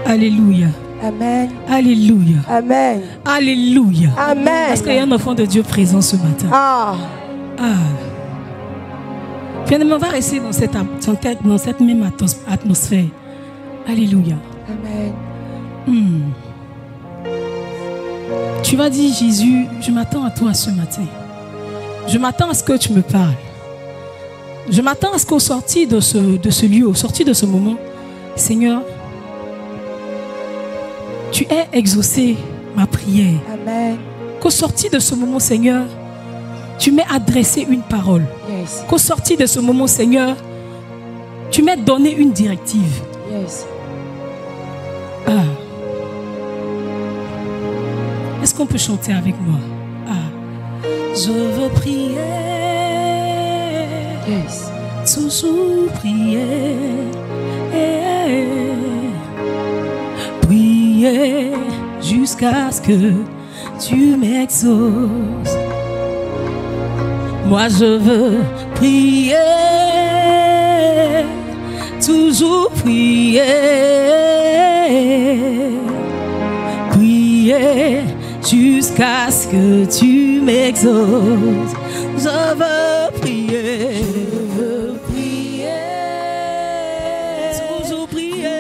Alléluia. Amen. Alléluia. Amen. Alléluia. Amen. Est-ce qu'il y a un enfant de Dieu présent ce matin? Ah. Bien, on va rester dans cette même atmosphère. Alléluia. Amen. Tu vas dire, Jésus, je m'attends à toi ce matin. Je m'attends à ce que tu me parles. Je m'attends à ce qu'au sorti de ce lieu, au sorti de ce moment, Seigneur, tu aies exaucé ma prière. Amen. Qu'au sorti de ce moment, Seigneur, tu m'aies adressé une parole. Yes. Qu'au sorti de ce moment, Seigneur, tu m'aies donné une directive. Yes. Est-ce qu'on peut chanter avec moi? Je veux prier. Yes. Toujours prier. Prier jusqu'à ce que tu m'exauces. Moi je veux prier, toujours prier, prier jusqu'à ce que tu m'exauces. Je veux prier, toujours prier,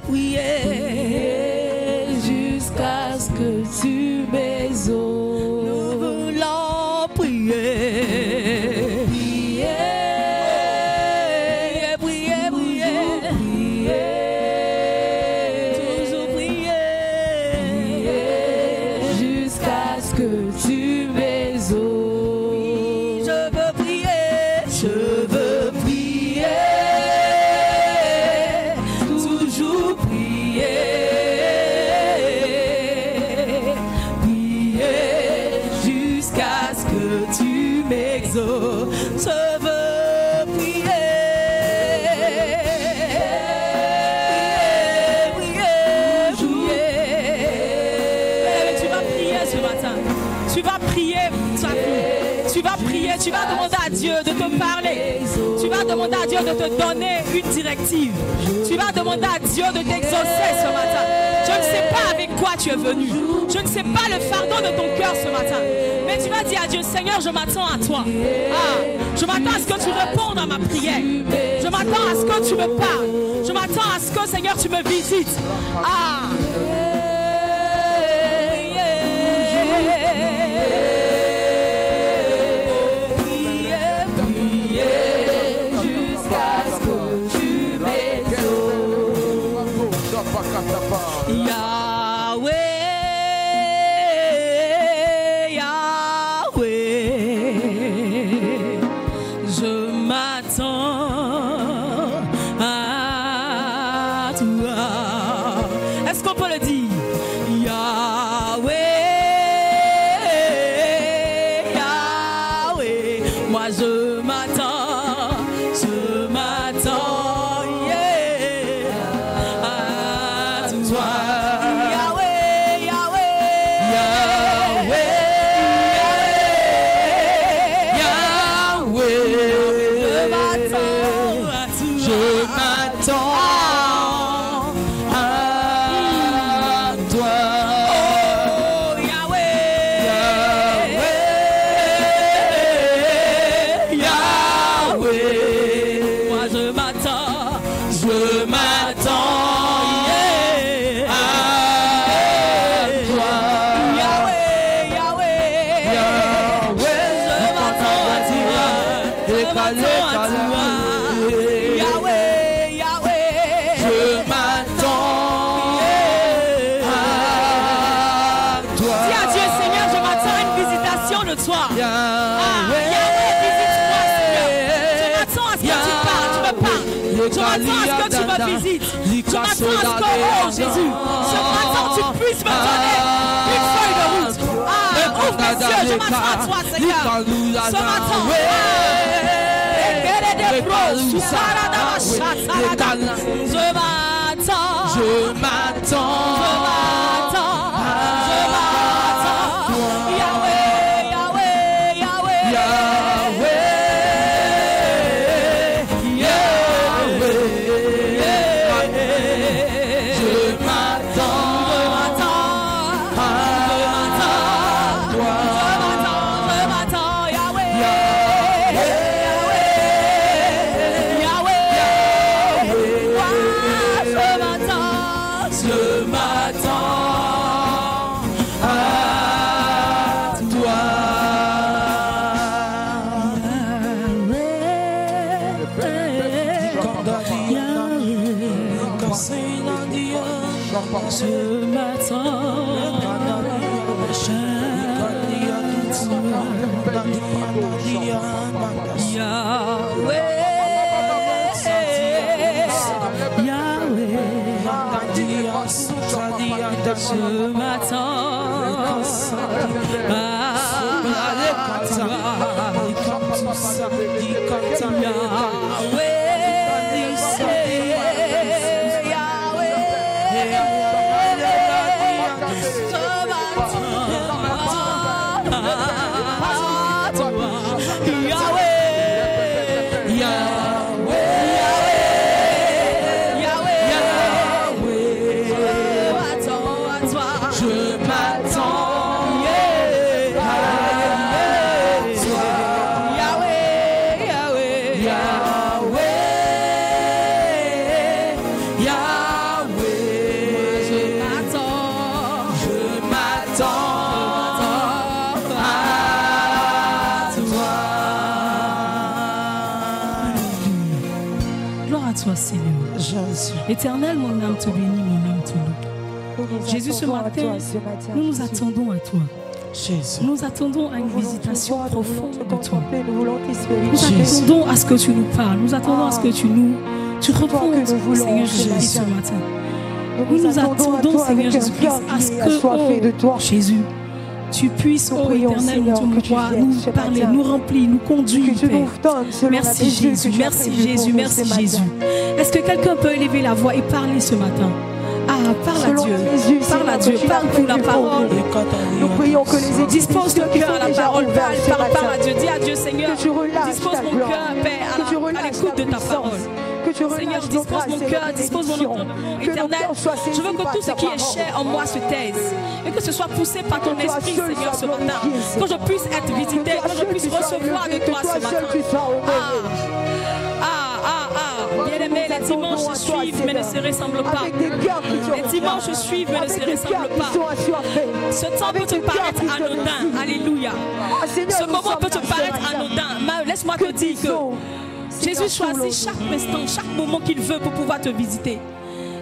prier jusqu'à ce que tu m'exauces. Nous voulons prier, prier, toujours prier, jusqu'à ce que tu m'exauces. Je veux prier, toujours prier, jusqu'à ce que tu m'exauces. Je veux prier, Mais tu vas prier ce matin. Tu vas prier, tu vas prier, tu vas demander à Dieu de te parler. Tu vas demander à Dieu de te donner une directive. Tu vas demander à Dieu de t'exaucer ce matin. Je ne sais pas avec quoi tu es venu. Je ne sais pas le fardeau de ton cœur ce matin. Mais tu vas dire à Dieu, Seigneur, je m'attends à toi. Je m'attends à ce que tu répondes à ma prière. Je m'attends à ce que tu me parles. Je m'attends à ce que, Seigneur, tu me visites. Yahweh, Yahweh, je m'attends à toi. Est-ce qu'on peut le dire? Yahweh, Yahweh, moi je m'attends, yeah, à toi. Je m'attends à ce que tu me visites. Je m'attends à ce que, oh Jésus, ce matin tu puisses me donner une feuille de route. Ouvre mes yeux, je m'attends à toi, Seigneur. Ce matin, je m'attends. Yahweh, Yahweh, Yahweh, Yahweh. Je m'attends. Je m'attends Éternel, mon âme te bénit, mon âme te loue. Jésus, ce matin, nous nous attendons à toi. Nous attendons à une visitation profonde de toi. Nous attendons à ce que tu nous parles. Nous attendons à ce que tu répondes, Seigneur Jésus-Christ, ce matin. Nous nous attendons, Seigneur Jésus-Christ, à ce que, Jésus, tu puisses, ô Éternel, nous parler, nous remplir, nous conduire, Père. Merci Jésus, merci Jésus, merci Jésus. Est-ce que quelqu'un peut élever la voix et parler ce matin? Ah, parle à Dieu, parle à Dieu, parle pour la parole. Nous prions que les dispose ton cœur à la parole, parle à Dieu, dis à Dieu, Seigneur, dispose mon cœur, Père, à l'écoute de ta parole. Seigneur, dispose mon cœur, dispose mon entendement éternel. Je veux que tout ce qui est cher en moi se taise et que ce soit poussé par ton esprit, Seigneur, ce matin. Que je puisse être visité, que je puisse recevoir de toi ce matin. Bien-aimés, les dimanches suivent mais ne se ressemblent pas. Les dimanches suivent mais ne se ressemblent pas. Ce temps peut te paraître anodin. Alléluia. Ce moment peut te paraître anodin. Laisse-moi te dire que Jésus choisit chaque instant, chaque moment qu'il veut pour pouvoir te visiter.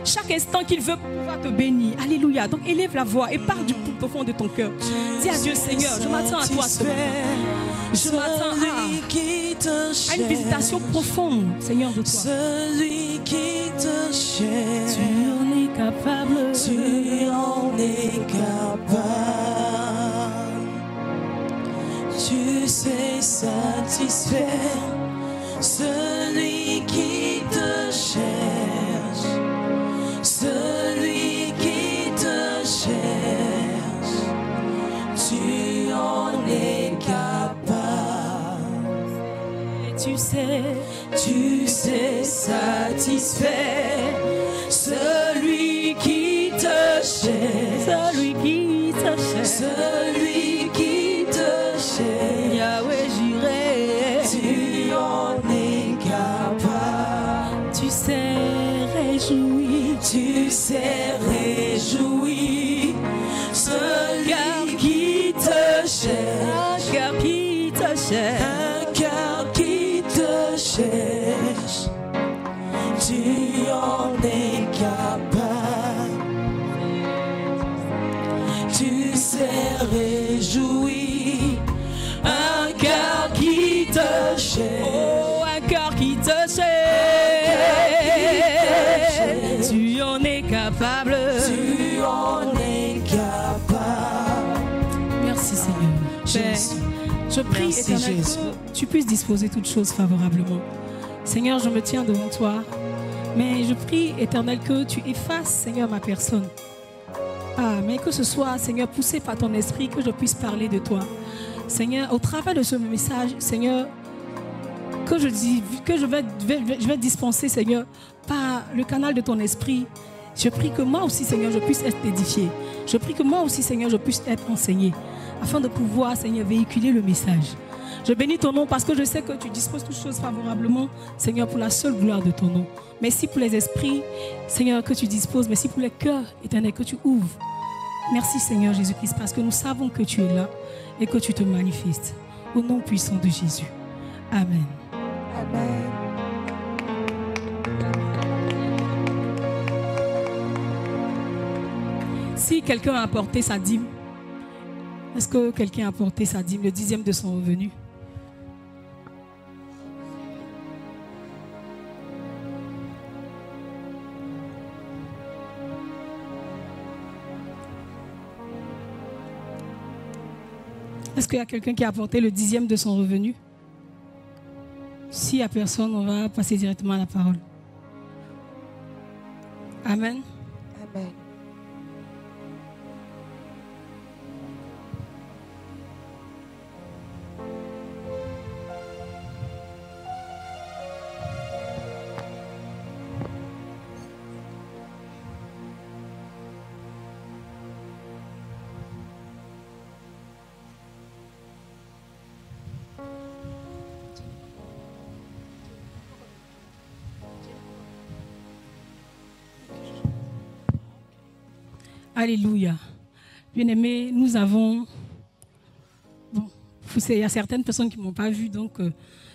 Chaque instant qu'il veut pour pouvoir te bénir. Alléluia. Donc élève la voix et parle du plus profond de ton cœur. Dis à Dieu, Seigneur, je m'attends à toi ce matin. Je m'attends à une visitation profonde, Seigneur, de toi. Celui qui te cherche, tu en es capable. Tu en es capable. Tu sais satisfaire celui qui te cherche, celui qui te cherche, tu en es capable. Et tu sais satisfaire celui qui te cherche, celui qui te cherche, celui qui te cherche. Yahweh, j'irai. Tu en es capable. Tu sais réjouir. Tu sais réjouir celui qui te cherche. Un cœur qui te cherche. Un cœur qui te cherche. Tu en es capable. Tu sais réjouir un cœur qui te cherche. Oh, un cœur qui te cherche. Tu en es capable. Tu en es capable. Merci Seigneur. Jésus. Je prie, Merci, Éternel, Jésus. que tu puisses disposer toutes choses favorablement. Seigneur, je me tiens devant toi. Mais je prie, Éternel, que tu effaces, Seigneur, ma personne. Ah, mais que ce soit, Seigneur, poussé par ton esprit, que je puisse parler de toi. Seigneur, au travers de ce message, Seigneur, que je vais dispenser, Seigneur, par le canal de ton esprit. Je prie que moi aussi, Seigneur, je puisse être édifié. Je prie que moi aussi, Seigneur, je puisse être enseigné, afin de pouvoir, Seigneur, véhiculer le message. Je bénis ton nom parce que je sais que tu disposes toutes choses favorablement, Seigneur, pour la seule gloire de ton nom. Merci pour les esprits, Seigneur, que tu disposes. Merci pour les cœurs, Éternel, que tu ouvres. Merci, Seigneur Jésus-Christ, parce que nous savons que tu es là et que tu te manifestes. Au nom puissant de Jésus. Amen. Amen. Si quelqu'un a apporté sa dîme, est-ce que quelqu'un a apporté sa dîme, le 10e de son revenu? Est-ce qu'il y a quelqu'un qui a apporté le 10e de son revenu? S'il n'y a personne, on va passer directement à la parole. Amen. Amen. Alléluia. Bien-aimés, nous avons... Bon, il y a certaines personnes qui ne m'ont pas vu, donc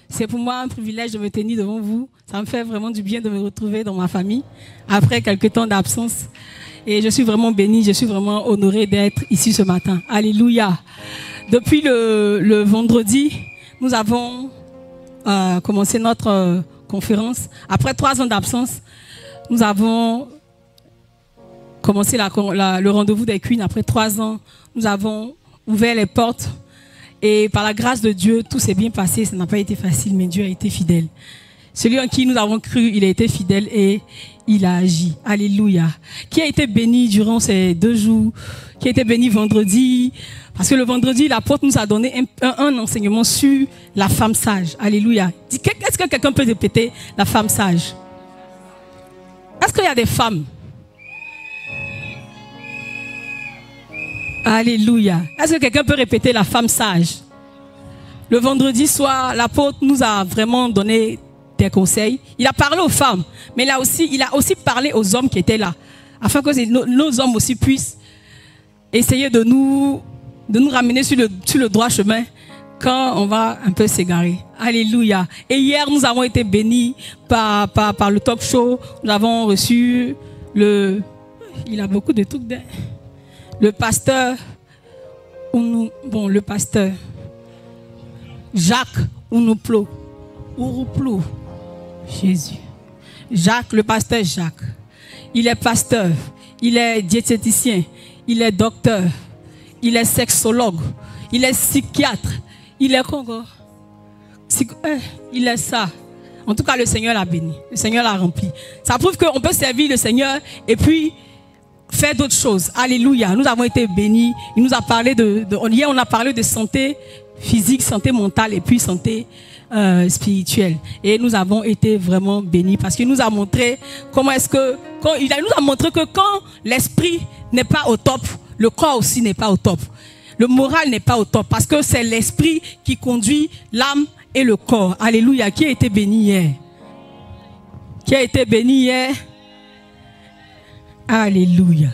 c'est pour moi un privilège de me tenir devant vous. Ça me fait vraiment du bien de me retrouver dans ma famille après quelques temps d'absence. Et je suis vraiment bénie, je suis vraiment honorée d'être ici ce matin. Alléluia. Depuis le vendredi, nous avons commencé notre conférence. Après 3 ans d'absence, nous avons commencé le rendez-vous des Queens. Après 3 ans, nous avons ouvert les portes. Et par la grâce de Dieu, tout s'est bien passé. Ça n'a pas été facile, mais Dieu a été fidèle. Celui en qui nous avons cru, il a été fidèle et il a agi. Alléluia. Qui a été béni durant ces 2 jours? Qui a été béni vendredi? Parce que le vendredi, l'apôtre nous a donné un enseignement sur la femme sage. Alléluia. Est-ce que quelqu'un peut répéter la femme sage? Est-ce qu'il y a des femmes? Alléluia. Est-ce que quelqu'un peut répéter la femme sage? Le vendredi soir, l'apôtre nous a vraiment donné des conseils. Il a parlé aux femmes, mais il a aussi parlé aux hommes qui étaient là, afin que nos hommes aussi puissent essayer de nous ramener sur le droit chemin quand on va un peu s'égarer. Alléluia. Et hier, nous avons été bénis par le talk show. Nous avons reçu il a beaucoup de trucs. Le pasteur Jacques Ourouplo. Jésus. Jacques, le pasteur Jacques. Il est pasteur, il est diététicien, il est docteur, il est sexologue, il est psychiatre, il est Congo. Il est ça. En tout cas, le Seigneur l'a béni, le Seigneur l'a rempli. Ça prouve qu'on peut servir le Seigneur et puis faire d'autres choses. Alléluia. Nous avons été bénis. Il nous a parlé hier, on a parlé de santé physique, santé mentale et puis santé spirituelle. Et nous avons été vraiment bénis parce qu'il nous a montré il nous a montré que quand l'esprit n'est pas au top, le corps aussi n'est pas au top. Le moral n'est pas au top parce que c'est l'esprit qui conduit l'âme et le corps. Alléluia. Qui a été béni hier? Qui a été béni hier? Alléluia.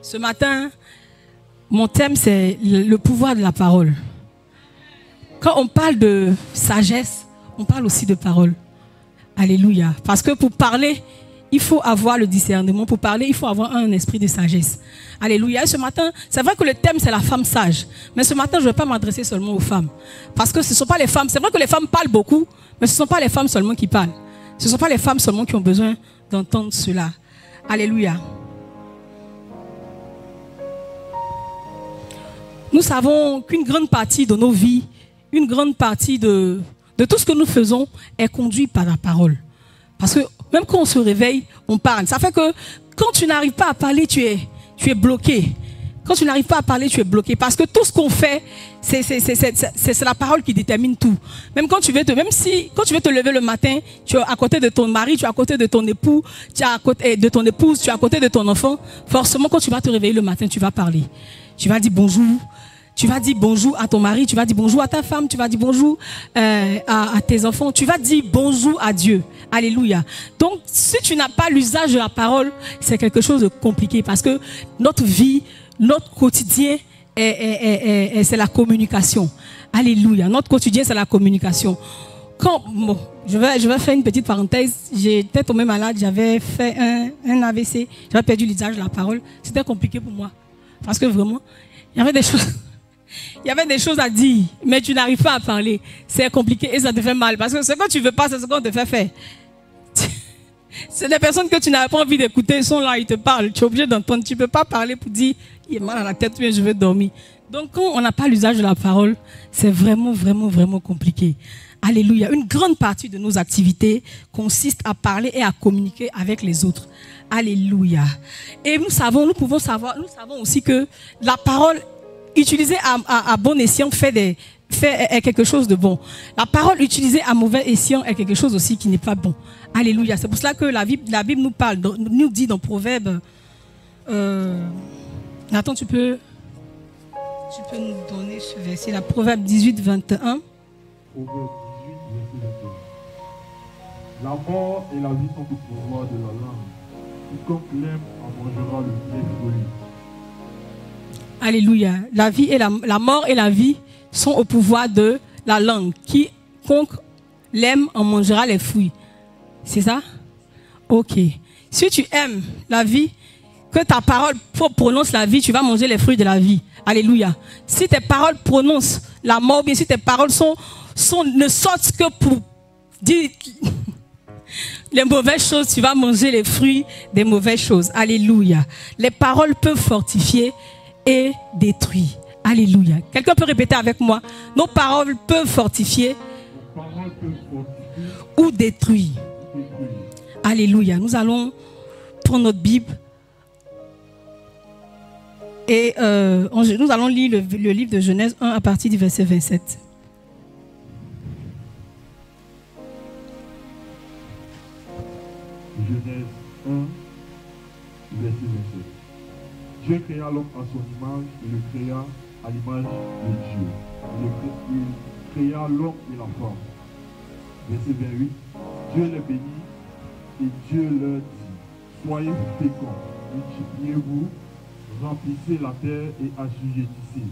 Ce matin, mon thème, c'est le pouvoir de la parole. Quand on parle de sagesse, on parle aussi de parole. Alléluia. Parce que pour parler, il faut avoir le discernement. Pour parler, il faut avoir un esprit de sagesse. Alléluia. Et ce matin, c'est vrai que le thème, c'est la femme sage. Mais ce matin, je ne vais pas m'adresser seulement aux femmes. Parce que ce ne sont pas les femmes. C'est vrai que les femmes parlent beaucoup, mais ce ne sont pas les femmes seulement qui parlent. Ce ne sont pas les femmes seulement qui ont besoin d'entendre cela. Alléluia. Nous savons qu'une grande partie de nos vies, une grande partie de tout ce que nous faisons est conduit par la parole. Parce que même quand on se réveille, on parle. Ça fait que quand tu n'arrives pas à parler, tu es bloqué. Quand tu n'arrives pas à parler, tu es bloqué. Parce que tout ce qu'on fait, c'est la parole qui détermine tout. Même quand tu veux quand tu veux te lever le matin, tu es à côté de ton mari, tu es à côté de ton époux, tu es à côté de ton épouse, tu es à côté de ton enfant. Forcément, quand tu vas te réveiller le matin, tu vas parler. Tu vas dire bonjour. Tu vas dire bonjour à ton mari, tu vas dire bonjour à ta femme, tu vas dire bonjour à tes enfants, tu vas dire bonjour à Dieu. Alléluia. Donc, si tu n'as pas l'usage de la parole, c'est quelque chose de compliqué parce que notre vie, notre quotidien, c'est la communication. Alléluia. Notre quotidien, c'est la communication. Bon, je vais faire une petite parenthèse. J'étais tombée malade, j'avais fait un AVC, j'avais perdu l'usage de la parole. C'était compliqué pour moi. Parce que vraiment, il y avait des choses à dire, mais tu n'arrives pas à parler. C'est compliqué et ça te fait mal. Parce que ce que tu veux pas, c'est ce qu'on te fait faire. C'est des personnes que tu n'avais pas envie d'écouter, ils sont là, ils te parlent. Tu es obligé d'entendre. Tu ne peux pas parler pour dire, il est mal à la tête, mais je vais dormir. Donc, quand on n'a pas l'usage de la parole, c'est vraiment, vraiment, vraiment compliqué. Alléluia. Une grande partie de nos activités consiste à parler et à communiquer avec les autres. Alléluia. Et nous savons aussi que la parole utilisée à bon escient est quelque chose de bon. La parole utilisée à mauvais escient est quelque chose aussi qui n'est pas bon. Alléluia. C'est pour cela que la Bible nous dit dans Proverbe. Nathan, tu peux nous donner ce verset, la Proverbe 18, 21. Proverbe 18, verset 21. La mort et la vie sont au pouvoir de la langue. Quiconque l'aime en mangera le bien fruit. Alléluia. La vie et la mort et la vie sont au pouvoir de la langue. Quiconque l'aime en mangera les fruits. C'est ça? Ok. Si tu aimes la vie, que ta parole prononce la vie, tu vas manger les fruits de la vie. Alléluia. Si tes paroles prononcent la mort, bien si tes paroles ne sortent que pour dire les mauvaises choses, tu vas manger les fruits des mauvaises choses. Alléluia. Les paroles peuvent fortifier et détruire. Alléluia. Quelqu'un peut répéter avec moi? Nos paroles peuvent fortifier ou détruire. Alléluia. Nous allons prendre notre Bible et nous allons lire le livre de Genèse 1 à partir du verset 27. Genèse 1, verset 27. Dieu créa l'homme à son image et le créa à l'image de Dieu. Il créa l'homme et la femme. Verset 28. Dieu les bénit et Dieu leur dit, soyez féconds, multipliez-vous, remplissez la terre et assujettissez.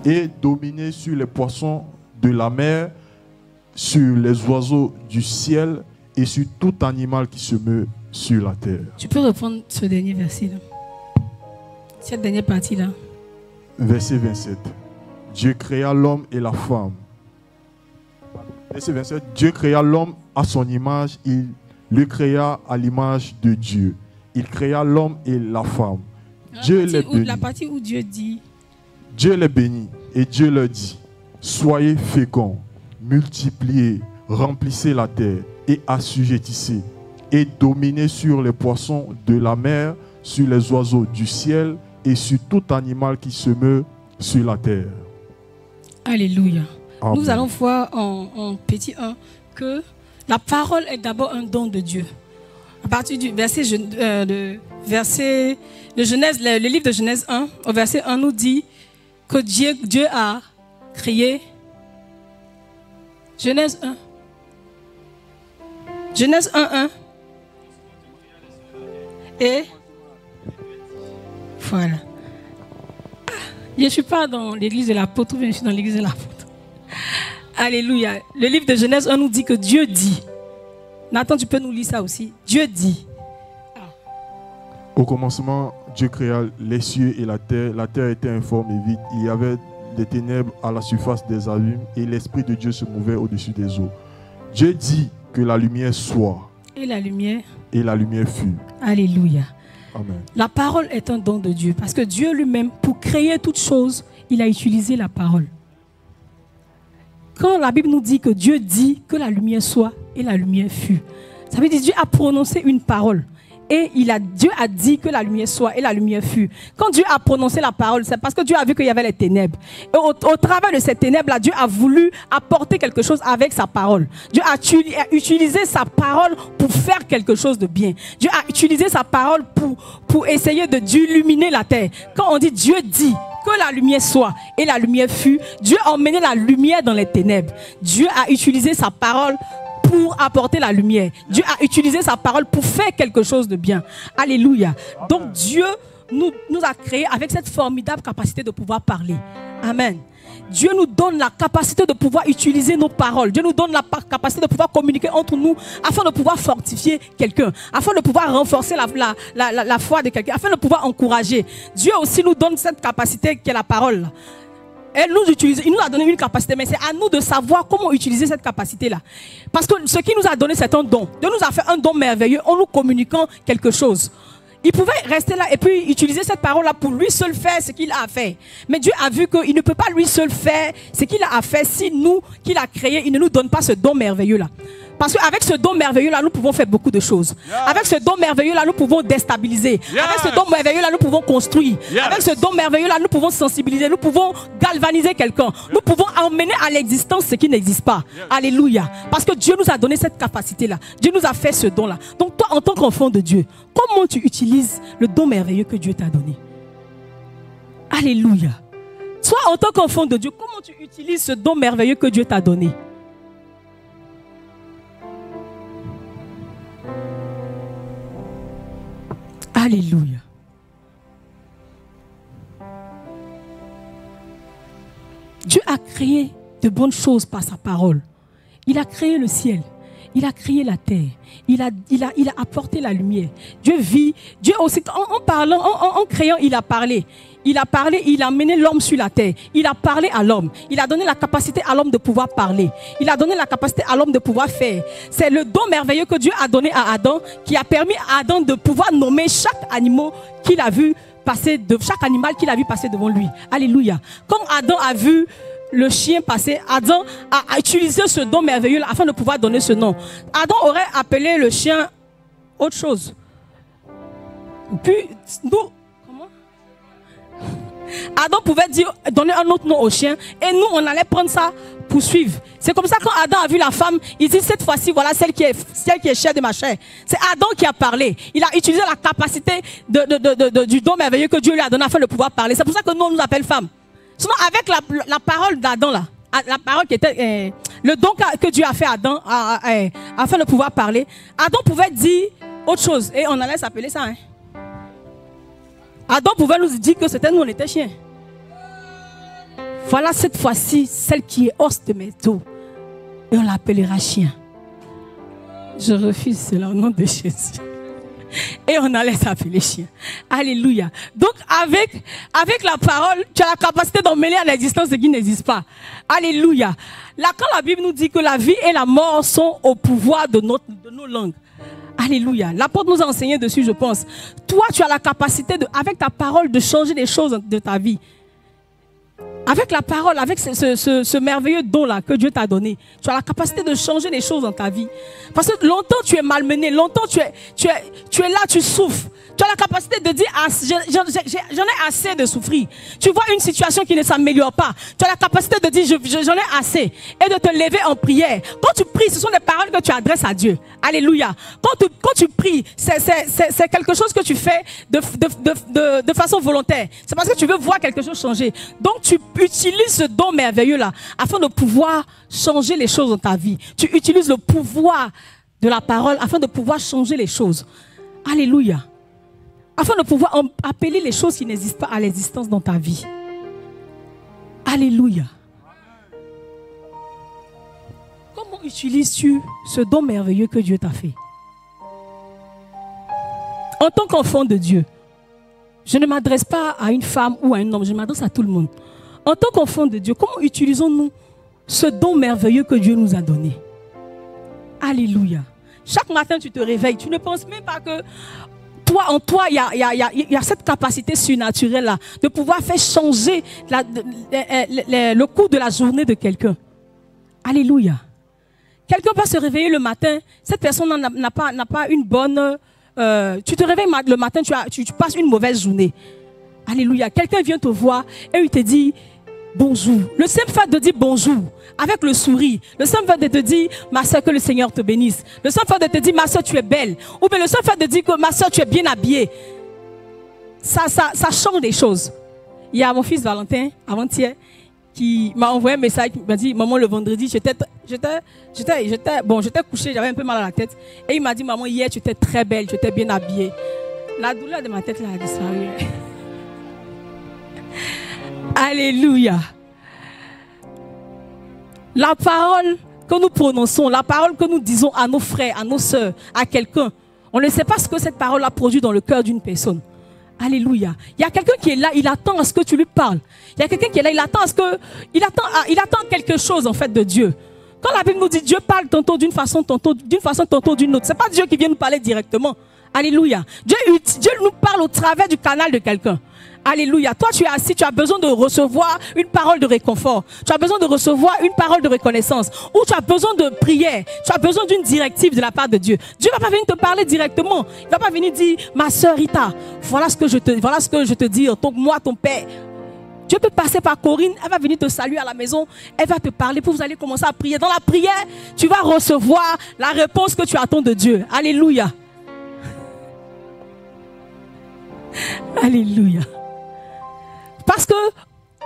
Et dominez sur les poissons de la mer, sur les oiseaux du ciel et sur tout animal qui se meut sur la terre. Tu peux reprendre ce dernier verset-là. Cette dernière partie-là. Verset 27. Dieu créa l'homme et la femme. Verset 27. Dieu créa l'homme à son image, il le créa à l'image de Dieu. Il créa l'homme et la femme. La partie où Dieu dit. Dieu les bénit et Dieu leur dit, soyez féconds, multipliez, remplissez la terre et assujettissez et dominez sur les poissons de la mer, sur les oiseaux du ciel et sur tout animal qui se meut sur la terre. Alléluia. Amen. Nous allons voir en petit 1 que la parole est d'abord un don de Dieu. À partir du verset de Genèse, le livre de Genèse 1, au verset 1 nous dit que Dieu a créé. Genèse 1. Genèse 1. Et voilà. Je ne suis pas dans l'église de l'apôtre, je suis dans l'église de l'apôtre. Alléluia. Le livre de Genèse 1 nous dit que Dieu dit. Nathan, tu peux nous lire ça aussi. Dieu dit. Au commencement, Dieu créa les cieux et la terre. La terre était informe et vide. Il y avait des ténèbres à la surface des abîmes et l'Esprit de Dieu se mouvait au-dessus des eaux. Dieu dit que la lumière soit. Et la lumière. Et la lumière fut. Alléluia. Amen. La parole est un don de Dieu parce que Dieu lui-même, pour créer toutes choses, il a utilisé la parole. Quand la Bible nous dit que Dieu dit que la lumière soit et la lumière fut, ça veut dire que Dieu a prononcé une parole. Et Dieu a dit que la lumière soit et la lumière fut. Quand Dieu a prononcé la parole, c'est parce que Dieu a vu qu'il y avait les ténèbres. Et au travers de ces ténèbres-là, Dieu a voulu apporter quelque chose avec sa parole. Dieu a utilisé sa parole pour faire quelque chose de bien. Dieu a utilisé sa parole pour essayer d'illuminer la terre. Quand on dit Dieu dit que la lumière soit et la lumière fut, Dieu a emmené la lumière dans les ténèbres. Dieu a utilisé sa parole pour apporter la lumière. Dieu a utilisé sa parole pour faire quelque chose de bien. Alléluia. Donc Dieu nous a créés avec cette formidable capacité de pouvoir parler. Amen. Dieu nous donne la capacité de pouvoir utiliser nos paroles. Dieu nous donne la capacité de pouvoir communiquer entre nous afin de pouvoir fortifier quelqu'un, afin de pouvoir renforcer la foi de quelqu'un, afin de pouvoir encourager. Dieu aussi nous donne cette capacité qui est la parole. Il nous a donné une capacité, mais c'est à nous de savoir comment utiliser cette capacité-là. Parce que ce qu'il nous a donné, c'est un don. Dieu nous a fait un don merveilleux en nous communiquant quelque chose. Il pouvait rester là et puis utiliser cette parole-là pour lui seul faire ce qu'il a à faire. Mais Dieu a vu qu'il ne peut pas lui seul faire ce qu'il a à faire si nous, qu'il a créé, il ne nous donne pas ce don merveilleux-là. Parce qu'avec ce don merveilleux-là, nous pouvons faire beaucoup de choses. Yes. Avec ce don merveilleux-là, nous pouvons déstabiliser. Yes. Avec ce don merveilleux-là, nous pouvons construire. Yes. Avec ce don merveilleux-là, nous pouvons sensibiliser. Nous pouvons galvaniser quelqu'un. Yes. Nous pouvons emmener à l'existence ce qui n'existe pas. Yes. Alléluia. Parce que Dieu nous a donné cette capacité-là. Dieu nous a fait ce don-là. Donc toi, en tant qu'enfant de Dieu, comment tu utilises le don merveilleux que Dieu t'a donné? Alléluia. Toi, en tant qu'enfant de Dieu, comment tu utilises ce don merveilleux que Dieu t'a donné? Alléluia. Dieu a créé de bonnes choses par sa parole. Il a créé le ciel. Il a créé la terre. Il a apporté la lumière. Dieu vit. Dieu aussi, en parlant, en créant, il a parlé. Il a parlé, il a mené l'homme sur la terre. Il a parlé à l'homme. Il a donné la capacité à l'homme de pouvoir parler. Il a donné la capacité à l'homme de pouvoir faire. C'est le don merveilleux que Dieu a donné à Adam qui a permis à Adam de pouvoir nommer chaque animal qu'il a vu passer, chaque animal qu'il a vu passer devant lui. Alléluia. Comme Adam a vu le chien passer, Adam a utilisé ce don merveilleux afin de pouvoir donner ce nom. Adam aurait appelé le chien autre chose. Puis, nous, Adam pouvait donner un autre nom au chien et nous on allait prendre ça pour suivre. C'est comme ça quand Adam a vu la femme, il dit cette fois-ci voilà celle qui est chair de ma chair. C'est Adam qui a parlé. Il a utilisé la capacité du don merveilleux que Dieu lui a donné afin de pouvoir parler. C'est pour ça que nous on nous appelle femmes. Sinon avec la parole d'Adam là, la parole qui était le don que Dieu a fait à Adam afin de pouvoir parler, Adam pouvait dire autre chose et on allait s'appeler ça. Adam pouvait nous dire que c'était nous, on était chiens. Voilà cette fois-ci, celle qui est os de mes os. Et on l'appellera chien. Je refuse cela au nom de Jésus. Et on allait s'appeler chien. Alléluia. Donc avec la parole, tu as la capacité d'emmener à l'existence ce qui n'existe pas. Alléluia. Là, quand la Bible nous dit que la vie et la mort sont au pouvoir de nos langues. Alléluia. L'apôtre nous a enseigné dessus, je pense. Toi, tu as la capacité, avec ta parole, de changer les choses de ta vie. Avec la parole, avec ce merveilleux don-là que Dieu t'a donné, tu as la capacité de changer les choses dans ta vie. Parce que longtemps, tu es malmené. Longtemps, tu es là, tu souffres. Tu as la capacité de dire, j'en ai assez de souffrir. Tu vois une situation qui ne s'améliore pas. Tu as la capacité de dire, j'en ai assez. Et de te lever en prière. Quand tu pries, ce sont des paroles que tu adresses à Dieu. Alléluia. Quand tu pries, c'est quelque chose que tu fais de façon volontaire. C'est parce que tu veux voir quelque chose changer. Donc, tu utilises ce don merveilleux-là afin de pouvoir changer les choses dans ta vie. Tu utilises le pouvoir de la parole afin de pouvoir changer les choses. Alléluia. Afin de pouvoir appeler les choses qui n'existent pas à l'existence dans ta vie. Alléluia. Comment utilises-tu ce don merveilleux que Dieu t'a fait? En tant qu'enfant de Dieu, je ne m'adresse pas à une femme ou à un homme, je m'adresse à tout le monde. En tant qu'enfant de Dieu, comment utilisons-nous ce don merveilleux que Dieu nous a donné? Alléluia. Chaque matin, tu te réveilles, tu ne penses même pas que en toi, il y a cette capacité surnaturelle-là de pouvoir faire changer le cours de la journée de quelqu'un. Alléluia. Quelqu'un peut se réveiller le matin, cette personne n'a pas une bonne... tu te réveilles le matin, tu passes une mauvaise journée. Alléluia. Quelqu'un vient te voir et il te dit bonjour. Le simple fait de dire bonjour, avec le sourire, le simple fait de te dire ma soeur, que le Seigneur te bénisse. Le simple fait de te dire ma soeur, tu es belle. Ou bien le simple fait de dire que ma soeur, tu es bien habillée. Ça change des choses. Il y a mon fils Valentin, avant-hier, qui m'a envoyé un message, qui m'a dit maman, le vendredi, j'étais couché, j'avais un peu mal à la tête. Et il m'a dit maman, hier, tu étais très belle, tu étais bien habillée. La douleur de ma tête là a disparu. Alléluia. La parole que nous prononçons, la parole que nous disons à nos frères, à nos sœurs, à quelqu'un, on ne sait pas ce que cette parole a produit dans le cœur d'une personne. Alléluia. Il y a quelqu'un qui est là, il attend à ce que tu lui parles. Il y a quelqu'un qui est là, il attend quelque chose en fait de Dieu. Quand la Bible nous dit Dieu parle tantôt d'une façon, tantôt d'une autre. C'est pas Dieu qui vient nous parler directement. Alléluia. Dieu nous parle au travers du canal de quelqu'un. Alléluia. Toi, tu es assis, tu as besoin de recevoir une parole de réconfort. Tu as besoin de recevoir une parole de reconnaissance. Ou tu as besoin de prière. Tu as besoin d'une directive de la part de Dieu. Dieu ne va pas venir te parler directement. Il ne va pas venir dire, ma sœur Rita, voilà ce que je te dis. Moi, ton père. Dieu peut passer par Corinne, elle va venir te saluer à la maison, elle va te parler, puis vous allez commencer à prier. Dans la prière, tu vas recevoir la réponse que tu attends de Dieu. Alléluia. Alléluia. Parce que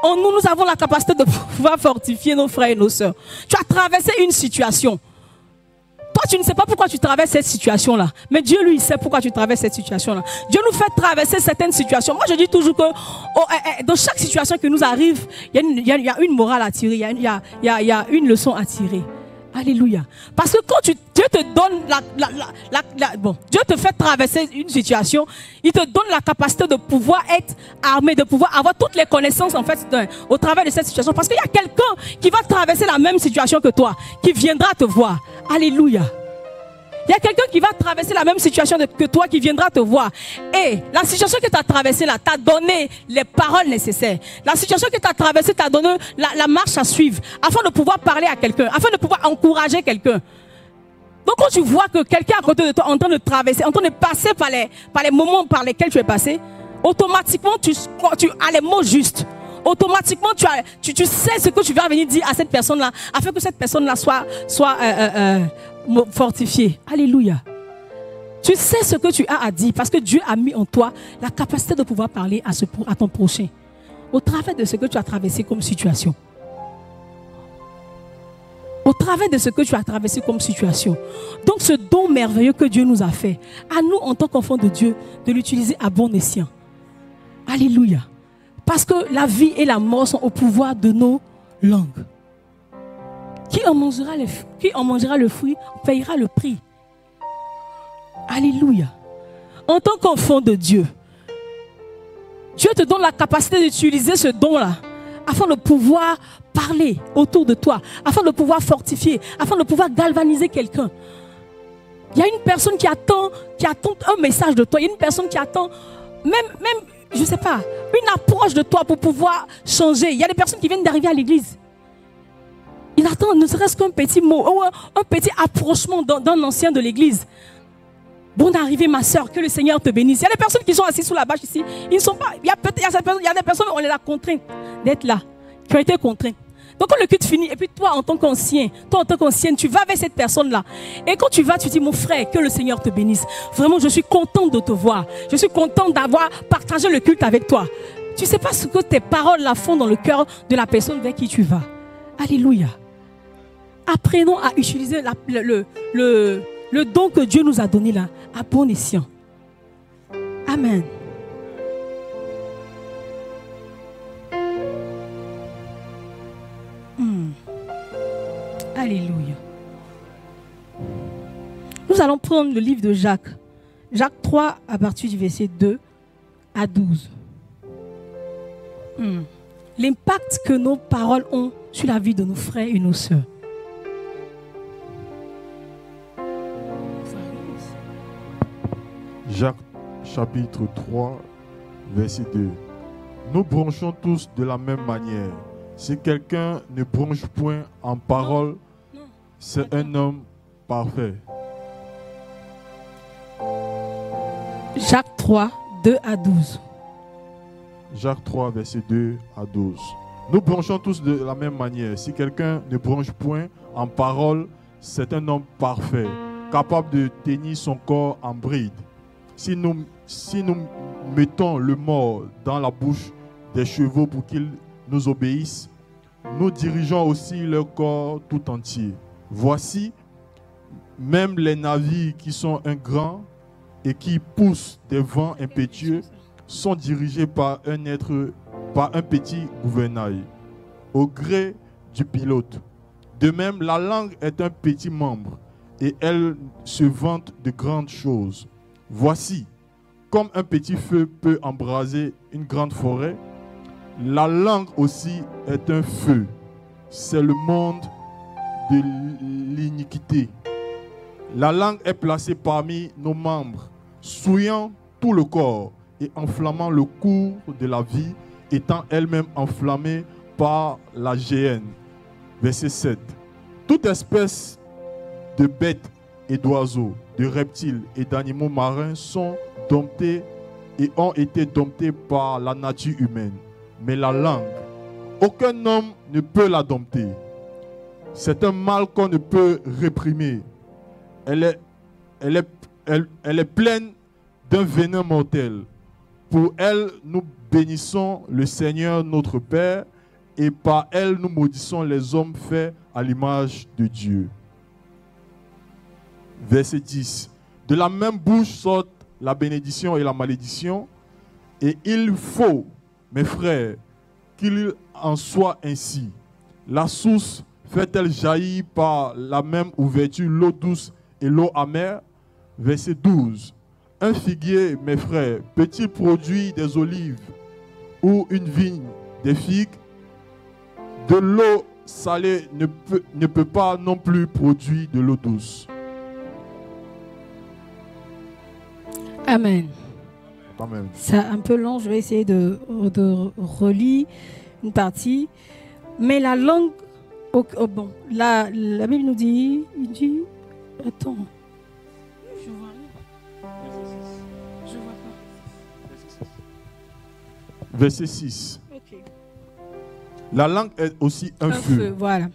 nous avons la capacité de pouvoir fortifier nos frères et nos sœurs. Tu as traversé une situation. Toi, tu ne sais pas pourquoi tu traverses cette situation-là. Mais Dieu, lui, il sait pourquoi tu traverses cette situation-là. Dieu nous fait traverser certaines situations. Moi, je dis toujours que dans chaque situation qui nous arrive, il y a une morale à tirer. Il y a une leçon à tirer. Alléluia. Parce que quand Dieu te donne Dieu te fait traverser une situation, il te donne la capacité de pouvoir être armé, de pouvoir avoir toutes les connaissances en fait au travers de cette situation. Parce qu'il y a quelqu'un qui va traverser la même situation que toi, qui viendra te voir. Alléluia. Il y a quelqu'un qui va traverser la même situation que toi, qui viendra te voir. Et la situation que tu as traversée là, t'a donné les paroles nécessaires. La situation que tu as traversée t'a donné la marche à suivre, afin de pouvoir parler à quelqu'un, afin de pouvoir encourager quelqu'un. Donc quand tu vois que quelqu'un à côté de toi est en train de traverser, en train de passer par les moments par lesquels tu es passé, automatiquement tu as les mots justes. Automatiquement tu sais ce que tu vas venir dire à cette personne-là, afin que cette personne-là soit fortifiée. Alléluia. Tu sais ce que tu as à dire parce que Dieu a mis en toi la capacité de pouvoir parler à ton prochain au travers de ce que tu as traversé comme situation. Au travers de ce que tu as traversé comme situation. Donc ce don merveilleux que Dieu nous a fait, à nous en tant qu'enfants de Dieu, de l'utiliser à bon escient. Alléluia. Parce que la vie et la mort sont au pouvoir de nos langues. Qui en mangera le fruit payera le prix. Alléluia. En tant qu'enfant de Dieu, Dieu te donne la capacité d'utiliser ce don-là afin de pouvoir parler autour de toi, afin de pouvoir fortifier, afin de pouvoir galvaniser quelqu'un. Il y a une personne qui attend un message de toi. Il y a une personne qui attend même je ne sais pas, une approche de toi pour pouvoir changer. Il y a des personnes qui viennent d'arriver à l'église. Ils attendent ne serait-ce qu'un petit mot ou un petit approchement d'un ancien de l'église. Bonne arrivée ma soeur, que le Seigneur te bénisse. Il y a des personnes qui sont assises sous la bâche ici. Ils ne sont pas, il y a des personnes, on les a contraintes d'être là, qui ont été contraintes. Donc quand le culte finit, et puis toi en tant qu'ancienne, tu vas vers cette personne-là. Et quand tu vas, tu dis, mon frère, que le Seigneur te bénisse. Vraiment, je suis contente de te voir. Je suis contente d'avoir partagé le culte avec toi. Tu ne sais pas ce que tes paroles là font dans le cœur de la personne vers qui tu vas. Alléluia. Apprenons à utiliser le don que Dieu nous a donné là, à bon escient. Amen. Alléluia. Nous allons prendre le livre de Jacques. Jacques 3 à partir du verset 2 à 12. L'impact que nos paroles ont sur la vie de nos frères et nos sœurs. Jacques chapitre 3 verset 2. Nous bronchons tous de la même manière. Si quelqu'un ne bronche point en parole, c'est un homme parfait. Jacques 3, 2 à 12. Jacques 3, verset 2 à 12. Nous bronchons tous de la même manière. Si quelqu'un ne bronche point en parole, c'est un homme parfait, capable de tenir son corps en bride. Si nous mettons le mort dans la bouche des chevaux pour qu'ils nous obéissent, nous dirigeons aussi leur corps tout entier. Voici, même les navires qui sont un grand et qui poussent des vents impétueux sont dirigés par un petit gouvernail, au gré du pilote. De même, la langue est un petit membre et elle se vante de grandes choses. Voici, comme un petit feu peut embraser une grande forêt, la langue aussi est un feu. C'est le monde de l'iniquité. La langue est placée parmi nos membres, souillant tout le corps et enflammant le cours de la vie, étant elle-même enflammée par la géhenne. Verset 7. Toute espèce de bêtes et d'oiseaux, de reptiles et d'animaux marins sont domptés et ont été domptés par la nature humaine. Mais la langue, aucun homme ne peut la dompter. C'est un mal qu'on ne peut réprimer. Elle est pleine d'un venin mortel. Pour elle, nous bénissons le Seigneur notre Père, et par elle, nous maudissons les hommes faits à l'image de Dieu. Verset 10. De la même bouche sortent la bénédiction et la malédiction, et il faut, mes frères, qu'il en soit ainsi. La source fait-elle jaillir par la même ouverture l'eau douce et l'eau amère? Verset 12. Un figuier, mes frères, peut-il produire des olives ou une vigne des figues? De l'eau salée ne peut pas non plus produire de l'eau douce. Amen. Amen. C'est un peu long, je vais essayer de relire une partie. Mais la langue, bon, la Bible nous dit, attends, je vois rien. Je vois pas. Verset 6. Ok. La langue est aussi un feu. Voilà.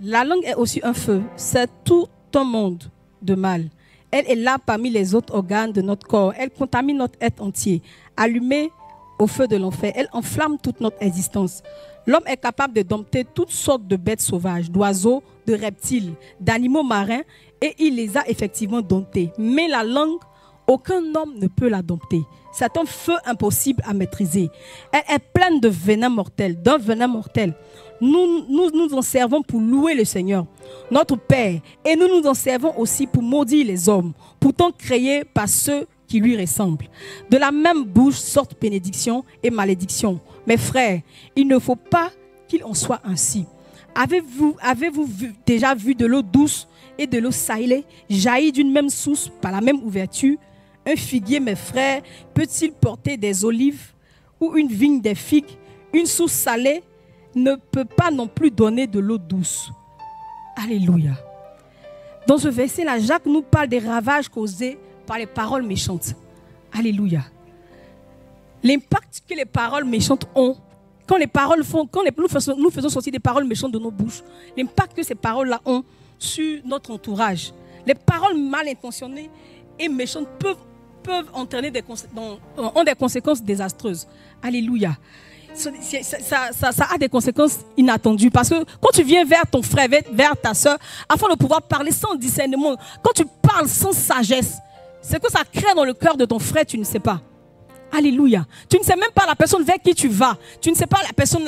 La langue est aussi un feu. C'est tout un monde de mal. Elle est là parmi les autres organes de notre corps. Elle contamine notre être entier. Allumée au feu de l'enfer, elle enflamme toute notre existence. L'homme est capable de dompter toutes sortes de bêtes sauvages, d'oiseaux, de reptiles, d'animaux marins, et il les a effectivement domptés. Mais la langue, aucun homme ne peut la dompter. C'est un feu impossible à maîtriser. Elle est pleine de venin mortel, d'un venin mortel. Nous en servons pour louer le Seigneur, notre Père, et nous nous en servons aussi pour maudire les hommes, pourtant créés par ceux qui lui ressemblent. De la même bouche sortent bénédiction et malédiction. Mes frères, il ne faut pas qu'il en soit ainsi. Avez-vous déjà vu de l'eau douce et de l'eau salée jaillir d'une même source par la même ouverture? Un figuier, mes frères, peut-il porter des olives ou une vigne des figues? Une source salée ne peut pas non plus donner de l'eau douce. Alléluia. Dans ce verset-là, Jacques nous parle des ravages causés par les paroles méchantes. Alléluia. L'impact que les paroles méchantes ont, quand nous faisons sortir des paroles méchantes de nos bouches, l'impact que ces paroles-là ont sur notre entourage. Les paroles mal intentionnées et méchantes peuvent entraîner ont des conséquences désastreuses. Alléluia. Ça a des conséquences inattendues. Parce que quand tu viens vers ton frère, vers ta soeur, afin de pouvoir parler sans discernement, quand tu parles sans sagesse, c'est que ça crée dans le cœur de ton frère, tu ne sais pas. Alléluia. Tu ne sais même pas la personne vers qui tu vas. Tu ne sais pas la personne,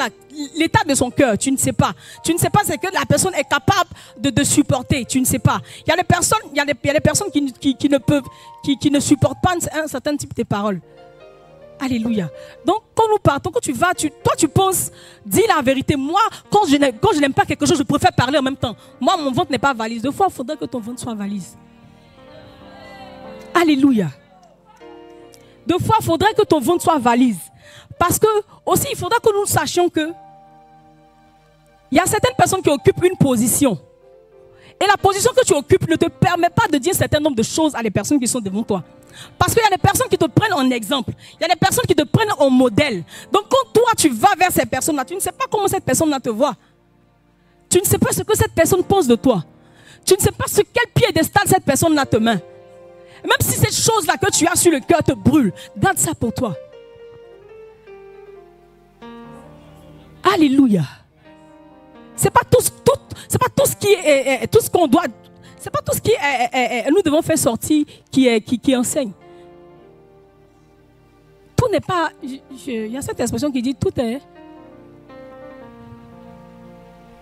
l'état de son cœur. Tu ne sais pas. Tu ne sais pas ce que la personne est capable de supporter. Tu ne sais pas. Il y a des personnes, qui ne supportent pas un certain type de paroles. Alléluia. Donc, quand nous partons, quand tu vas, toi tu penses, dis la vérité. Moi, quand je n'aime pas quelque chose, je préfère parler en même temps. Moi, mon ventre n'est pas valise. Deux fois, il faudrait que ton ventre soit valise. Alléluia. Deux fois, il faudrait que ton ventre soit valise. Parce que, aussi, il faudra que nous sachions que il y a certaines personnes qui occupent une position. Et la position que tu occupes ne te permet pas de dire un certain nombre de choses à les personnes qui sont devant toi. Parce qu'il y a des personnes qui te prennent en exemple. Il y a des personnes qui te prennent en modèle. Donc quand toi tu vas vers ces personnes-là, tu ne sais pas comment cette personne-là te voit. Tu ne sais pas ce que cette personne pense de toi. Tu ne sais pas sur quel piédestal cette personne-là te met. Même si cette chose-là que tu as sur le cœur te brûle, garde ça pour toi. Alléluia. C'est pas tout ce qui est tout ce qu'on doit. C'est pas tout ce qui est, nous devons faire sortir qui enseigne. Tout n'est pas. Il y a cette expression qui dit tout est.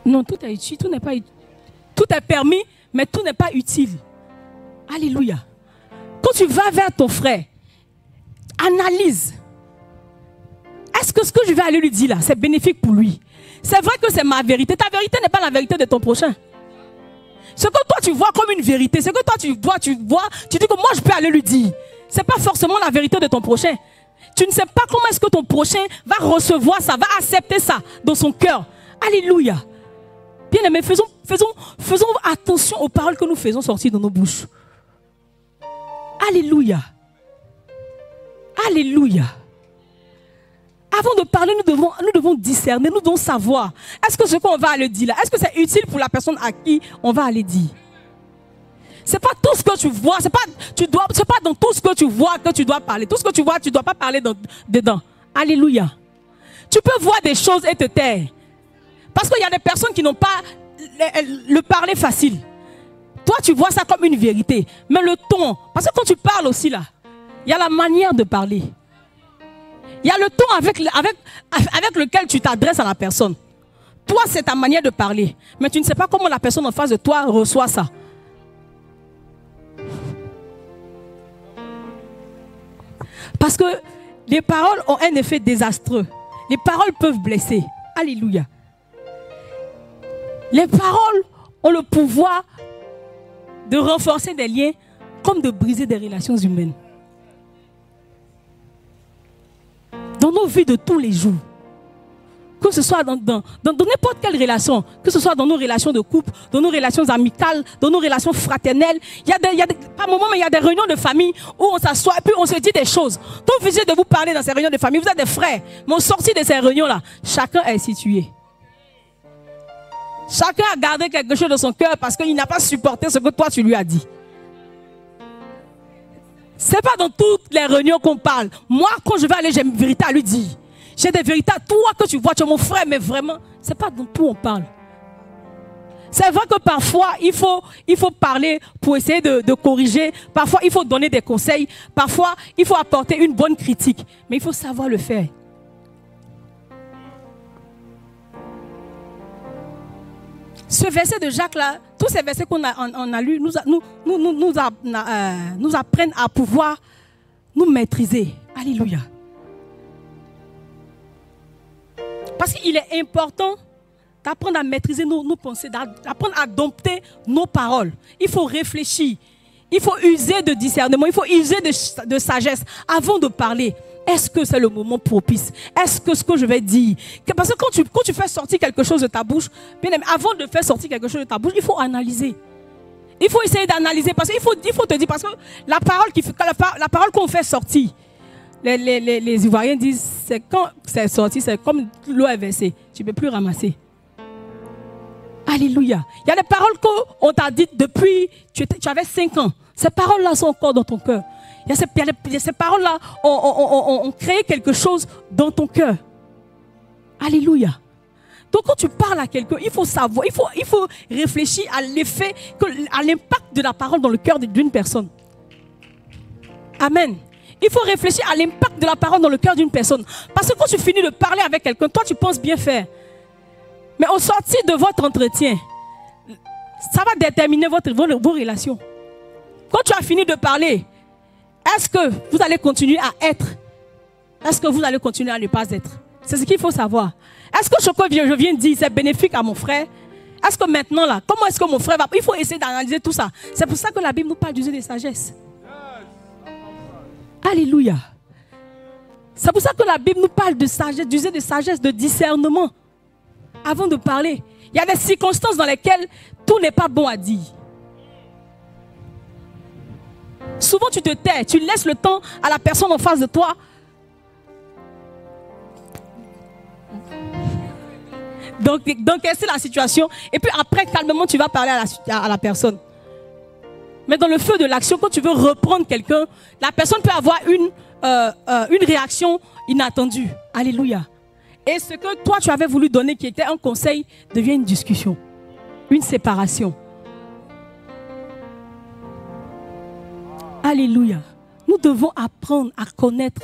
Non, tout est utile, tout n'est pas utile. Tout est permis, mais tout n'est pas utile. Alléluia. Quand tu vas vers ton frère, analyse. Est-ce que ce que je vais aller lui dire là, c'est bénéfique pour lui? C'est vrai que c'est ma vérité. Ta vérité n'est pas la vérité de ton prochain. Ce que toi tu vois comme une vérité, ce que toi tu vois, tu dis que moi je peux aller lui dire. Ce n'est pas forcément la vérité de ton prochain. Tu ne sais pas comment est-ce que ton prochain va recevoir ça, va accepter ça dans son cœur. Alléluia. Bien aimés, faisons attention aux paroles que nous faisons sortir de nos bouches. Alléluia. Alléluia. Avant de parler, nous devons discerner, nous devons savoir. Est-ce que ce qu'on va aller dire là, est-ce que c'est utile pour la personne à qui on va aller dire? Ce n'est pas tout ce que tu vois, c'est pas dans tout ce que tu vois que tu dois parler. Tout ce que tu vois, tu ne dois pas parler dedans. Alléluia. Tu peux voir des choses et te taire. Parce qu'il y a des personnes qui n'ont pas le parler facile. Toi, tu vois ça comme une vérité. Mais le ton, parce que quand tu parles aussi là, il y a la manière de parler. Il y a le ton avec lequel tu t'adresses à la personne. Toi, c'est ta manière de parler. Mais tu ne sais pas comment la personne en face de toi reçoit ça. Parce que les paroles ont un effet désastreux. Les paroles peuvent blesser. Alléluia. Les paroles ont le pouvoir de renforcer des liens comme de briser des relations humaines. Dans nos vies de tous les jours, que ce soit dans n'importe quelle relation, que ce soit dans nos relations de couple, dans nos relations amicales, dans nos relations fraternelles, par moments, il y a des réunions de famille où on s'assoit et puis on se dit des choses. Donc, vous essayez de vous parler dans ces réunions de famille, vous êtes des frères, mais au sortir de ces réunions-là, chacun est situé. Chacun a gardé quelque chose dans son cœur parce qu'il n'a pas supporté ce que toi tu lui as dit. Ce n'est pas dans toutes les réunions qu'on parle. Moi, quand je vais aller, j'ai une vérité à lui dire. J'ai des vérités à toi que tu vois, tu es mon frère, mais vraiment, ce n'est pas dans tout on parle. C'est vrai que parfois, il faut parler pour essayer de corriger. Parfois, il faut donner des conseils. Parfois, il faut apporter une bonne critique. Mais il faut savoir le faire. Ce verset de Jacques là, tous ces versets qu'on a lus nous apprennent à pouvoir nous maîtriser. Alléluia. Parce qu'il est important d'apprendre à maîtriser nos pensées, d'apprendre à dompter nos paroles. Il faut réfléchir, il faut user de discernement, il faut user de sagesse avant de parler. Est-ce que c'est le moment propice? Est-ce que ce que je vais dire? Parce que quand tu fais sortir quelque chose de ta bouche, bien aimé, avant de faire sortir quelque chose de ta bouche, il faut analyser. Il faut essayer d'analyser. Parce qu'il faut te dire, parce que la parole qu'on fait sortir, les Ivoiriens disent, c'est quand c'est sorti, c'est comme l'eau est versée. Tu ne peux plus ramasser. Alléluia. Il y a des paroles qu'on t'a dites depuis, tu avais 5 ans. Ces paroles-là sont encore dans ton cœur. Il y a ces paroles-là ont créé quelque chose dans ton cœur. Alléluia. Donc quand tu parles à quelqu'un, il faut savoir, il faut réfléchir à l'effet, à l'impact de la parole dans le cœur d'une personne. Amen. Il faut réfléchir à l'impact de la parole dans le cœur d'une personne. Parce que quand tu finis de parler avec quelqu'un, toi tu penses bien faire. Mais au sortir de votre entretien, ça va déterminer vos relations. Quand tu as fini de parler, est-ce que vous allez continuer à être? Est-ce que vous allez continuer à ne pas être? C'est ce qu'il faut savoir. Est-ce que ce que je viens de dire, c'est bénéfique à mon frère? Est-ce que maintenant, là, comment est-ce que mon frère va... Il faut essayer d'analyser tout ça. C'est pour ça que la Bible nous parle d'user de sagesse. Alléluia. C'est pour ça que la Bible nous parle de sagesse, d'user de sagesse, de discernement. Avant de parler. Il y a des circonstances dans lesquelles tout n'est pas bon à dire. Souvent tu te tais, tu laisses le temps à la personne en face de toi. Donc c'est la situation. Et puis après, calmement, tu vas parler à la personne. Mais dans le feu de l'action, quand tu veux reprendre quelqu'un, la personne peut avoir une réaction inattendue. Alléluia. Et ce que toi tu avais voulu donner, qui était un conseil, devient une discussion. Une séparation. Alléluia. Nous devons apprendre à connaître.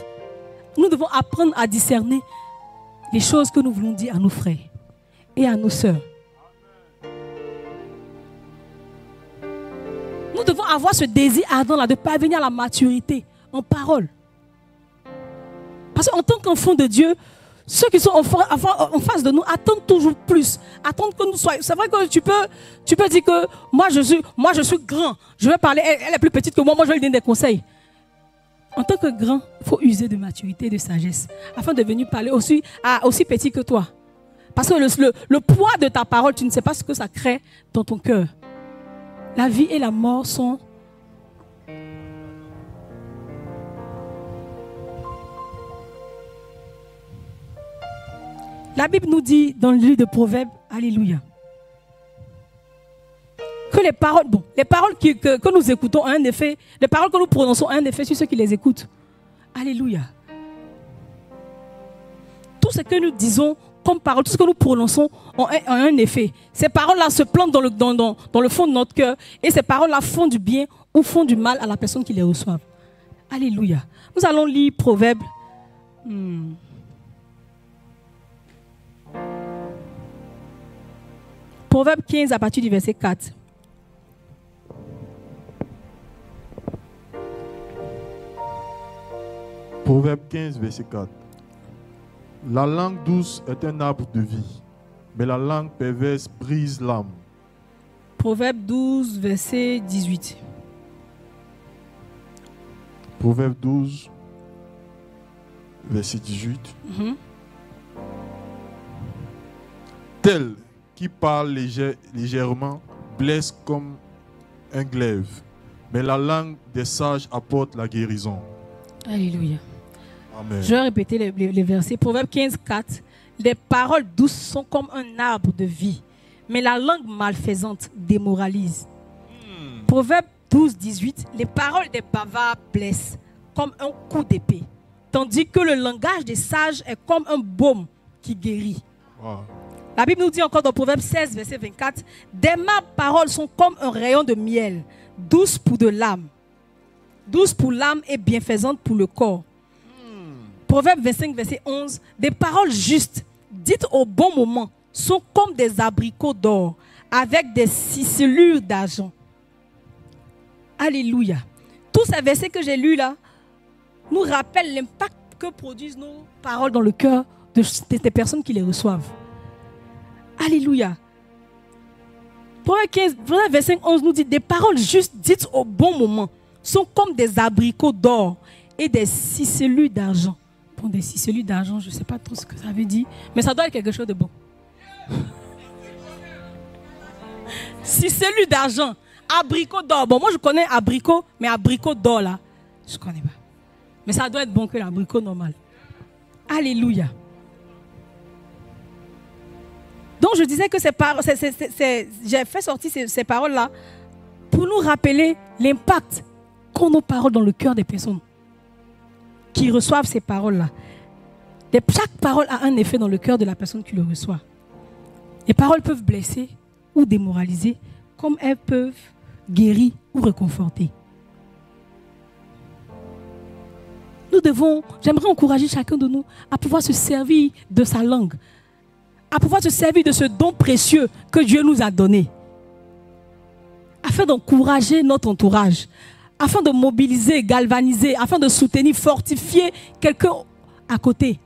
Nous devons apprendre à discerner les choses que nous voulons dire à nos frères et à nos sœurs. Nous devons avoir ce désir ardent là de parvenir à la maturité en parole. Parce qu'en tant qu'enfant de Dieu, ceux qui sont en face de nous attendent toujours plus, attendent que nous soyons. C'est vrai que tu peux dire que moi je suis grand, je vais parler, elle est plus petite que moi je vais lui donner des conseils. En tant que grand, il faut user de maturité et de sagesse afin de venir parler aussi petit que toi. Parce que le poids de ta parole, tu ne sais pas ce que ça crée dans ton cœur. La vie et la mort sont... La Bible nous dit dans le livre de Proverbes, alléluia, que les paroles que nous écoutons ont un effet, les paroles que nous prononçons ont un effet sur ceux qui les écoutent. Alléluia. Tout ce que nous disons comme paroles, tout ce que nous prononçons ont un effet. Ces paroles-là se plantent dans le fond de notre cœur et ces paroles-là font du bien ou font du mal à la personne qui les reçoit. Alléluia. Nous allons lire Proverbes. Proverbe 15 à partir du verset 4. Proverbe 15, verset 4. La langue douce est un arbre de vie, mais la langue perverse brise l'âme. Proverbe 12, verset 18. Proverbe 12, verset 18. Tel qui parle légèrement blesse comme un glaive, mais la langue des sages apporte la guérison. Alléluia. Amen. Je vais répéter les versets. Proverbe 15, 4. Les paroles douces sont comme un arbre de vie, mais la langue malfaisante démoralise. Proverbe 12, 18. Les paroles des bavards blessent comme un coup d'épée, tandis que le langage des sages est comme un baume qui guérit. Wow. La Bible nous dit encore dans Proverbe 16, verset 24, d'aimables paroles sont comme un rayon de miel, douces pour de l'âme. Douce pour l'âme et bienfaisante pour le corps. Proverbe 25, verset 11, des paroles justes, dites au bon moment, sont comme des abricots d'or, avec des ciselures d'argent. Alléluia. Tous ces versets que j'ai lus là, nous rappellent l'impact que produisent nos paroles dans le cœur des personnes qui les reçoivent. Alléluia. Proverbe 15, verset 11 nous dit, des paroles justes dites au bon moment sont comme des abricots d'or et des ciselures d'argent. Bon, des ciselures d'argent, je ne sais pas trop ce que ça veut dire, mais ça doit être quelque chose de bon. Ciselures d'argent, abricot d'or. Bon, moi je connais abricot, mais abricot d'or là, je ne connais pas. Mais ça doit être bon que l'abricot normal. Alléluia. Donc je disais que j'ai fait sortir ces paroles-là pour nous rappeler l'impact qu'ont nos paroles dans le cœur des personnes qui reçoivent ces paroles-là. Chaque parole a un effet dans le cœur de la personne qui le reçoit. Les paroles peuvent blesser ou démoraliser, comme elles peuvent guérir ou réconforter. J'aimerais encourager chacun de nous à pouvoir se servir de sa langue, à pouvoir se servir de ce don précieux que Dieu nous a donné, afin d'encourager notre entourage, afin de mobiliser, galvaniser, afin de soutenir, fortifier quelqu'un à côté.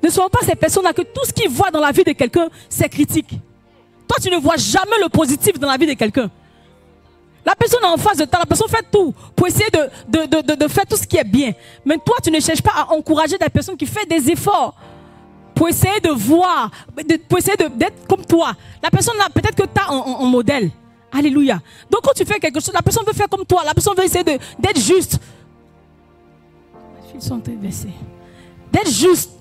Ne soyons pas ces personnes-là que tout ce qu'ils voient dans la vie de quelqu'un, c'est critique. Toi, tu ne vois jamais le positif dans la vie de quelqu'un. La personne en face de toi, la personne fait tout pour essayer de faire tout ce qui est bien. Mais toi, tu ne cherches pas à encourager des personnes qui font des efforts pour essayer de voir, pour essayer d'être comme toi. La personne là, peut-être que tu as en modèle. Alléluia. Donc quand tu fais quelque chose, la personne veut faire comme toi. La personne veut essayer d'être juste. D'être juste.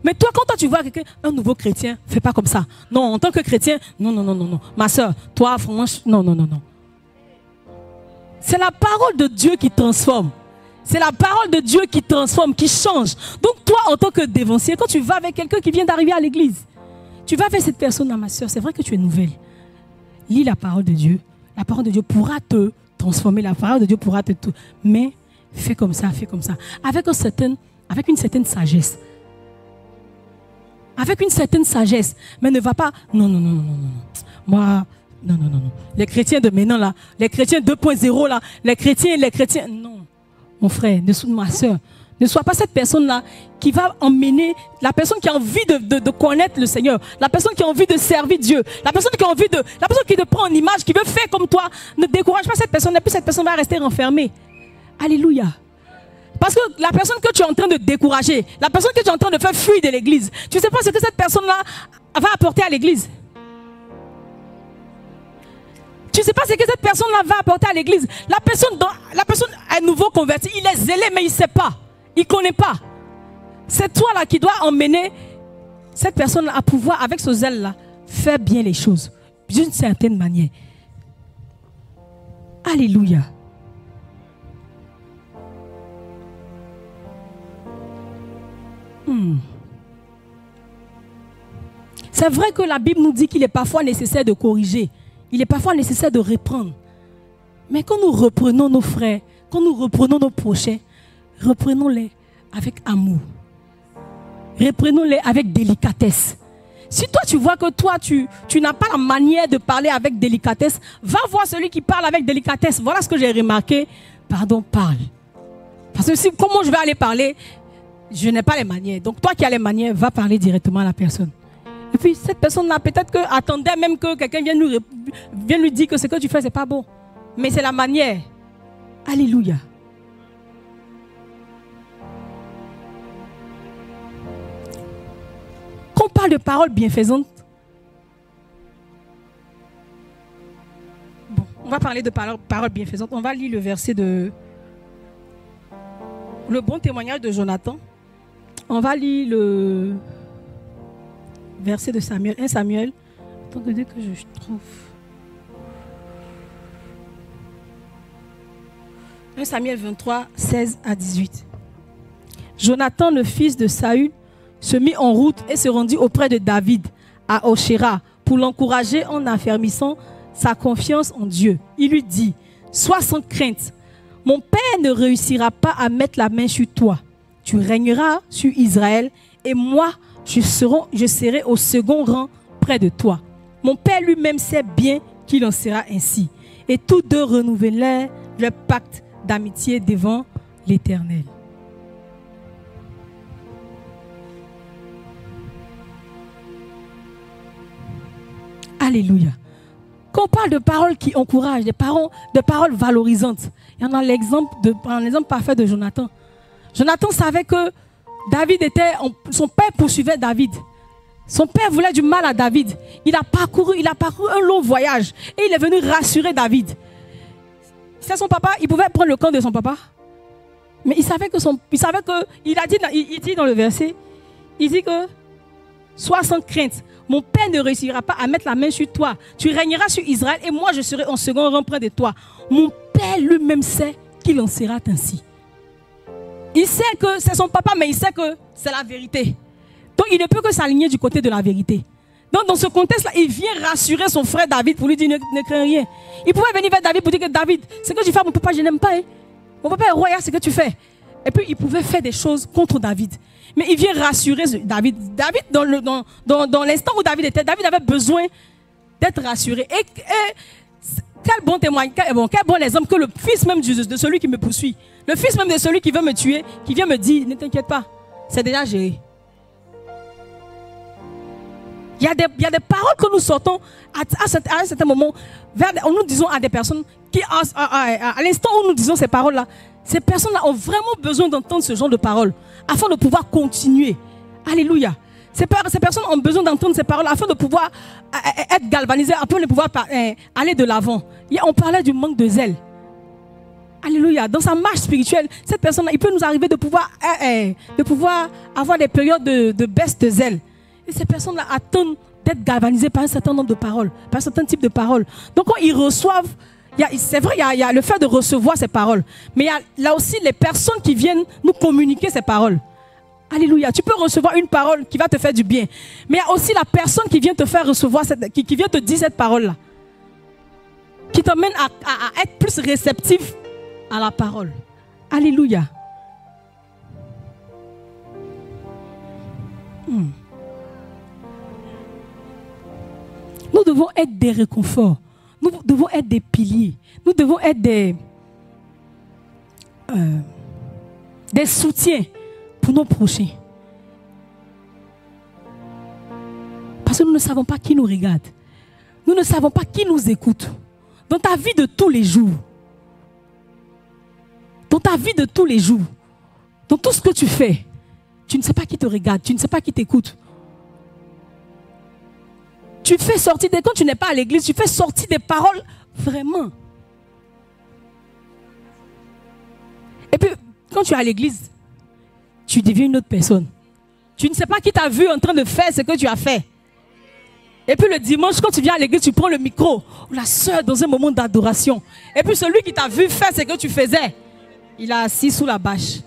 Mais toi, quand tu vois quelqu'un, un nouveau chrétien, fais pas comme ça. Non, en tant que chrétien, non. Ma soeur, toi, franchement, non. C'est la parole de Dieu qui transforme. C'est la parole de Dieu qui transforme, qui change. Donc toi, en tant que dévancier, quand tu vas avec quelqu'un qui vient d'arriver à l'église, tu vas avec cette personne-là, ma soeur, c'est vrai que tu es nouvelle. Lis la parole de Dieu. La parole de Dieu pourra te transformer. La parole de Dieu pourra te... Mais fais comme ça. Avec une certaine sagesse. Avec une certaine sagesse. Mais ne va pas... Non. Moi, Non, non, non, non. Les chrétiens de maintenant, là, les chrétiens 2.0, là, les chrétiens, non. Mon frère, ma soeur, ne sois pas cette personne-là qui va emmener la personne qui a envie de connaître le Seigneur, la personne qui a envie de servir Dieu, la personne qui a envie la personne qui te prend en image, qui veut faire comme toi. Ne décourage pas cette personne, et puis cette personne va rester renfermée. Alléluia. Parce que la personne que tu es en train de décourager, la personne que tu es en train de faire fuir de l'église, tu ne sais pas ce que cette personne-là va apporter à l'église. Tu ne sais pas ce que cette personne-là va apporter à l'église. La personne est nouveau convertie, il est zélé, mais il ne sait pas. Il ne connaît pas. C'est toi là qui dois emmener cette personne à pouvoir, avec ce zèle-là, faire bien les choses. D'une certaine manière. Alléluia. C'est vrai que la Bible nous dit qu'il est parfois nécessaire de corriger. Il est parfois nécessaire de reprendre. Mais quand nous reprenons nos frères, quand nous reprenons nos prochains, reprenons-les avec amour. Reprenons-les avec délicatesse. Si toi tu vois que toi tu n'as pas la manière de parler avec délicatesse, va voir celui qui parle avec délicatesse. Voilà ce que j'ai remarqué. Pardon, parle. Parce que comment je vais aller parler, je n'ai pas les manières. Donc toi qui as les manières, va parler directement à la personne. Et puis cette personne-là, peut-être attendait même que quelqu'un vienne lui dire que ce que tu fais, ce n'est pas bon. Mais c'est la manière. Alléluia. Quand on parle de paroles bienfaisantes, bon, on va parler de paroles bienfaisantes. On va lire le verset de... Le bon témoignage de Jonathan. On va lire le... verset de Samuel, 1 Samuel. Attendez que je trouve. 1 Samuel 23, 16 à 18. Jonathan, le fils de Saül, se mit en route et se rendit auprès de David à Oshéra pour l'encourager en affermissant sa confiance en Dieu. Il lui dit, sois sans crainte, mon père ne réussira pas à mettre la main sur toi. Tu régneras sur Israël et moi, je serai au second rang près de toi. Mon père lui-même sait bien qu'il en sera ainsi. Et tous deux renouvelèrent leur pacte d'amitié devant l'Éternel. Alléluia. Quand on parle de paroles qui encouragent, de paroles valorisantes, il y en a l'exemple parfait de Jonathan. Jonathan savait que son père poursuivait David. Son père voulait du mal à David. Il a parcouru un long voyage et il est venu rassurer David. C'est son papa, il pouvait prendre le camp de son papa. Mais il dit dans le verset, il dit que sois sans crainte. Mon père ne réussira pas à mettre la main sur toi. Tu régneras sur Israël et moi je serai en second rang près de toi. Mon père lui-même sait qu'il en sera ainsi. Il sait que c'est son papa, mais il sait que c'est la vérité. Donc il ne peut que s'aligner du côté de la vérité. Donc dans ce contexte-là, il vient rassurer son frère David pour lui dire ne crains rien. Il pouvait venir vers David pour dire que David, ce que tu fais, mon papa, je n'aime pas. Hein. Mon papa est royal, ce que tu fais. Et puis il pouvait faire des choses contre David. Mais il vient rassurer David. David, dans l'instant où David était, David avait besoin d'être rassuré. Et quel bon témoignage, quel bon exemple que le fils même de celui qui me poursuit, le fils même de celui qui veut me tuer, qui vient me dire, ne t'inquiète pas, c'est déjà géré. Il y a des paroles que nous sortons à un certain moment, nous disons à des personnes qui, à l'instant où nous disons ces paroles-là, ces personnes-là ont vraiment besoin d'entendre ce genre de paroles afin de pouvoir continuer. Alléluia. Ces personnes ont besoin d'entendre ces paroles afin de pouvoir être galvanisées, afin de pouvoir aller de l'avant. On parlait du manque de zèle. Alléluia. Dans sa marche spirituelle, cette personne-là, il peut nous arriver de pouvoir avoir des périodes de baisse de zèle. Et ces personnes-là attendent d'être galvanisées par un certain nombre de paroles, par un certain type de paroles. Donc quand ils reçoivent, c'est vrai, il y a le fait de recevoir ces paroles. Mais il y a là aussi les personnes qui viennent nous communiquer ces paroles. Alléluia. Tu peux recevoir une parole qui va te faire du bien. Mais il y a aussi la personne qui vient te faire recevoir, qui vient te dire cette parole-là. Qui t'emmène à être plus réceptif à la parole. Alléluia. Nous devons être des réconforts être des piliers. Nous devons être des soutiens pour nos prochains. Parce que nous ne savons pas qui nous regarde. Nous ne savons pas qui nous écoute. Dans ta vie de tous les jours. Dans ta vie de tous les jours. Dans tout ce que tu fais. Tu ne sais pas qui te regarde. Tu ne sais pas qui t'écoute. Tu fais sortir des... Quand tu n'es pas à l'église, tu fais sortir des paroles vraiment. Et puis, quand tu es à l'église, tu deviens une autre personne. Tu ne sais pas qui t'a vu en train de faire ce que tu as fait. Et puis le dimanche, quand tu viens à l'église, tu prends le micro. Ou la sœur dans un moment d'adoration. Et puis celui qui t'a vu faire ce que tu faisais, il est assis sous la bâche.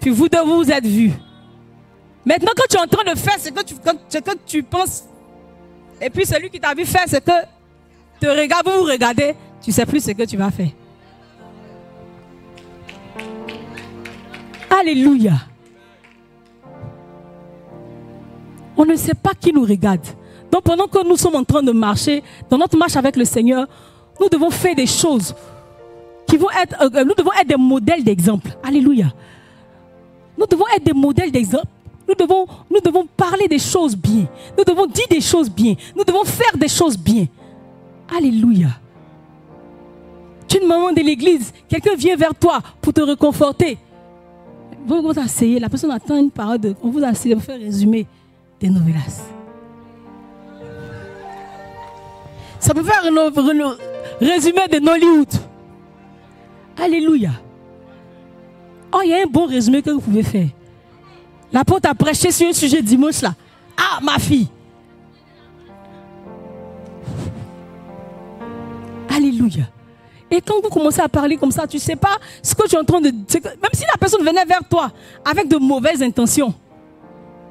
Puis vous deux, vous êtes vus. Maintenant, quand tu es en train de faire ce que tu penses, et puis celui qui t'a vu faire ce que te regarde, vous regardez, tu ne sais plus ce que tu vas faire. Alléluia. On ne sait pas qui nous regarde. Donc pendant que nous sommes en train de marcher, dans notre marche avec le Seigneur, nous devons faire des choses qui vont être, nous devons être des modèles d'exemple. Alléluia. Nous devons être des modèles d'exemple. Nous devons parler des choses bien. Nous devons dire des choses bien. Nous devons faire des choses bien. Alléluia. Tu es une maman de l'église. Quelqu'un vient vers toi pour te réconforter. Vous vous asseyez. La personne attend une parole. On vous asseyez. On vous fait résumer des novelas. Ça peut faire un résumé de Nollywood. Alléluia. Oh, il y a un bon résumé que vous pouvez faire. L'apôtre a prêché sur un sujet dimanche là. Ah, ma fille. Alléluia. Et quand vous commencez à parler comme ça, tu ne sais pas ce que tu es en train de dire. Même si la personne venait vers toi avec de mauvaises intentions,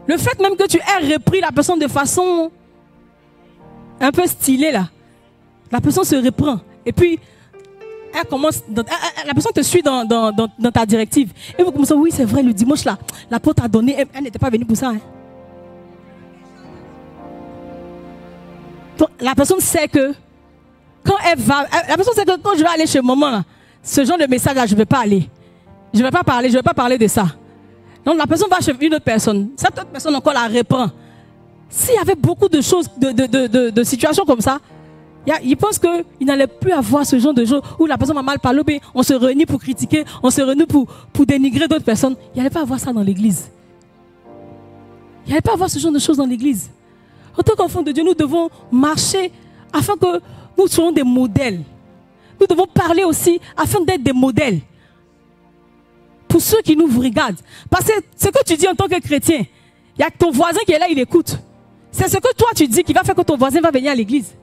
le fait même que tu aies repris la personne de façon un peu stylée là, la personne se reprend. Et puis, elle commence, la personne te suit dans ta directive. Et vous commencez, oui, c'est vrai, le dimanche là, l'apôtre a donné, elle n'était pas venue pour ça. Hein. Donc, la personne sait que, quand elle va, la personne sait que quand je vais aller chez maman là, ce genre de message là, je ne vais pas aller. Je ne vais pas parler de ça. Donc, la personne va chez une autre personne. Cette autre personne encore la reprend. S'il y avait beaucoup de choses, de situations comme ça, il pense qu'il n'allait plus avoir ce genre de choses où la personne a mal parlé, on se réunit pour critiquer, on se réunit pour dénigrer d'autres personnes. Il n'allait pas avoir ça dans l'église. Il n'allait pas avoir ce genre de choses dans l'église. En tant qu'enfants de Dieu, nous devons marcher afin que nous soyons des modèles. Nous devons parler aussi afin d'être des modèles. Pour ceux qui nous regardent. Parce que ce que tu dis en tant que chrétien, il y a ton voisin qui est là, il écoute. C'est ce que toi tu dis qui va faire que ton voisin va venir à l'église.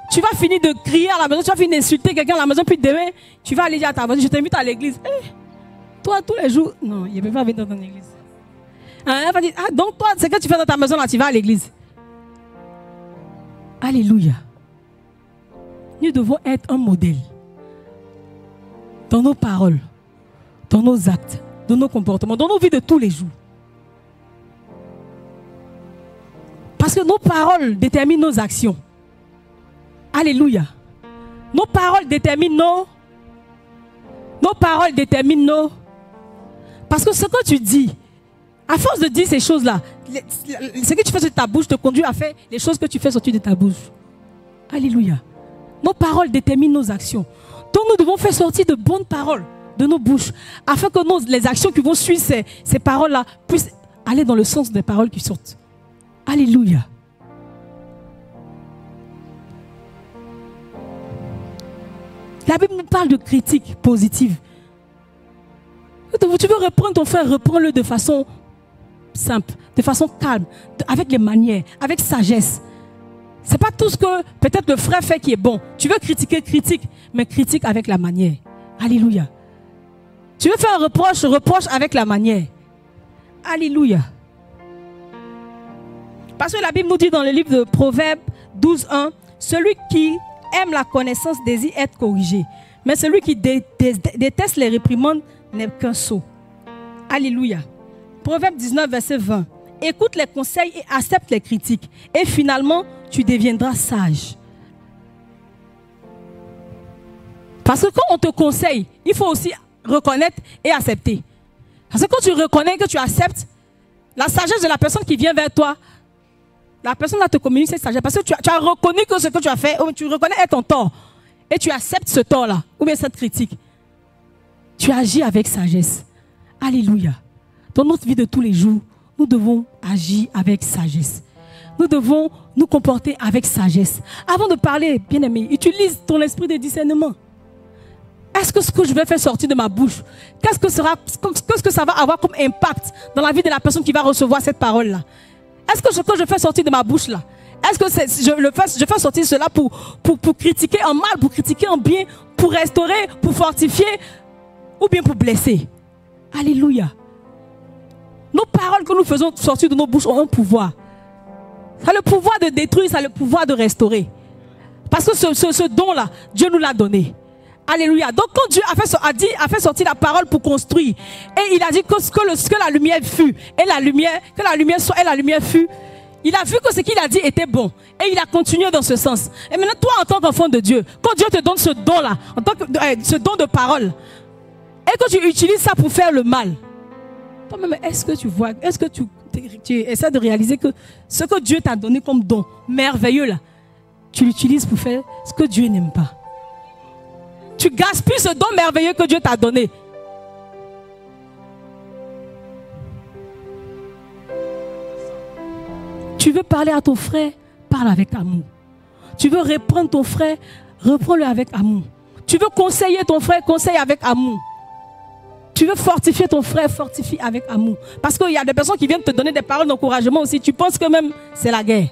Tu vas finir de crier à la maison, tu vas finir d'insulter quelqu'un à la maison, puis demain, tu vas aller dire à ta voisine, je t'invite à l'église. Toi, tous les jours, non, il ne peut pas venir dans ton église. Elle va dire, ah, donc toi, ce que tu fais dans ta maison, là, tu vas à l'église. Alléluia. Nous devons être un modèle. Dans nos paroles, dans nos actes, dans nos comportements, dans nos vies de tous les jours. Parce que nos paroles déterminent nos actions. Alléluia. Nos paroles déterminent nos paroles déterminent nos... Parce que ce que tu dis, à force de dire ces choses-là, ce que tu fais sur ta bouche te conduit à faire les choses que tu fais sortir de ta bouche. Alléluia. Nos paroles déterminent nos actions. Donc nous devons faire sortir de bonnes paroles de nos bouches, afin que les actions qui vont suivre ces paroles-là puissent aller dans le sens des paroles qui sortent. Alléluia. La Bible nous parle de critique positive. Tu veux reprendre ton frère, reprends-le de façon simple, de façon calme, avec les manières, avec sagesse. Ce n'est pas tout ce que peut-être le frère fait qui est bon. Tu veux critiquer, critique, mais critique avec la manière. Alléluia. Tu veux faire un reproche, reproche avec la manière. Alléluia. Parce que la Bible nous dit dans le livre de Proverbes 12:1, celui qui aime la connaissance désire être corrigé, mais celui qui déteste les réprimandes n'est qu'un sot. Alléluia. Proverbe 19, verset 20. Écoute les conseils et accepte les critiques. Et finalement, tu deviendras sage. Parce que quand on te conseille, il faut aussi reconnaître et accepter. Parce que quand tu reconnais, que tu acceptes, la sagesse de la personne qui vient vers toi, la personne va te communiquer cette sagesse. Parce que tu as reconnu que ce que tu as fait, tu reconnais être ton tort. Et tu acceptes ce tort-là, ou bien cette critique. Tu agis avec sagesse. Alléluia. Dans notre vie de tous les jours, nous devons agir avec sagesse. Nous devons nous comporter avec sagesse. Avant de parler, bien-aimé, utilise ton esprit de discernement. Est-ce que ce que je vais faire sortir de ma bouche, qu'est-ce que ça va avoir comme impact dans la vie de la personne qui va recevoir cette parole-là? Est-ce que ce que je fais sortir de ma bouche-là, est-ce que je fais sortir cela pour critiquer en mal, pour critiquer en bien, pour restaurer, pour fortifier, ou bien pour blesser? Alléluia. Nos paroles que nous faisons sortir de nos bouches ont un pouvoir. Ça a le pouvoir de détruire, ça a le pouvoir de restaurer. Parce que ce don-là, Dieu nous l'a donné. Alléluia. Donc quand Dieu a fait sortir la parole pour construire, et il a dit que la lumière fut, et la lumière soit, et la lumière fut, il a vu que ce qu'il a dit était bon. Et il a continué dans ce sens. Et maintenant, toi, en tant qu'enfant de Dieu, quand Dieu te donne ce don-là, ce don de parole, et que tu utilises ça pour faire le mal, toi-même, est-ce que tu vois, est-ce que tu essaies de réaliser que ce que Dieu t'a donné comme don merveilleux, là, tu l'utilises pour faire ce que Dieu n'aime pas? Tu gaspilles ce don merveilleux que Dieu t'a donné. Tu veux parler à ton frère, parle avec amour. Tu veux reprendre ton frère, reprends-le avec amour. Tu veux conseiller ton frère, conseille avec amour. Tu veux fortifier ton frère, fortifie avec amour. Parce qu'il y a des personnes qui viennent te donner des paroles d'encouragement aussi. Tu penses que même c'est la guerre.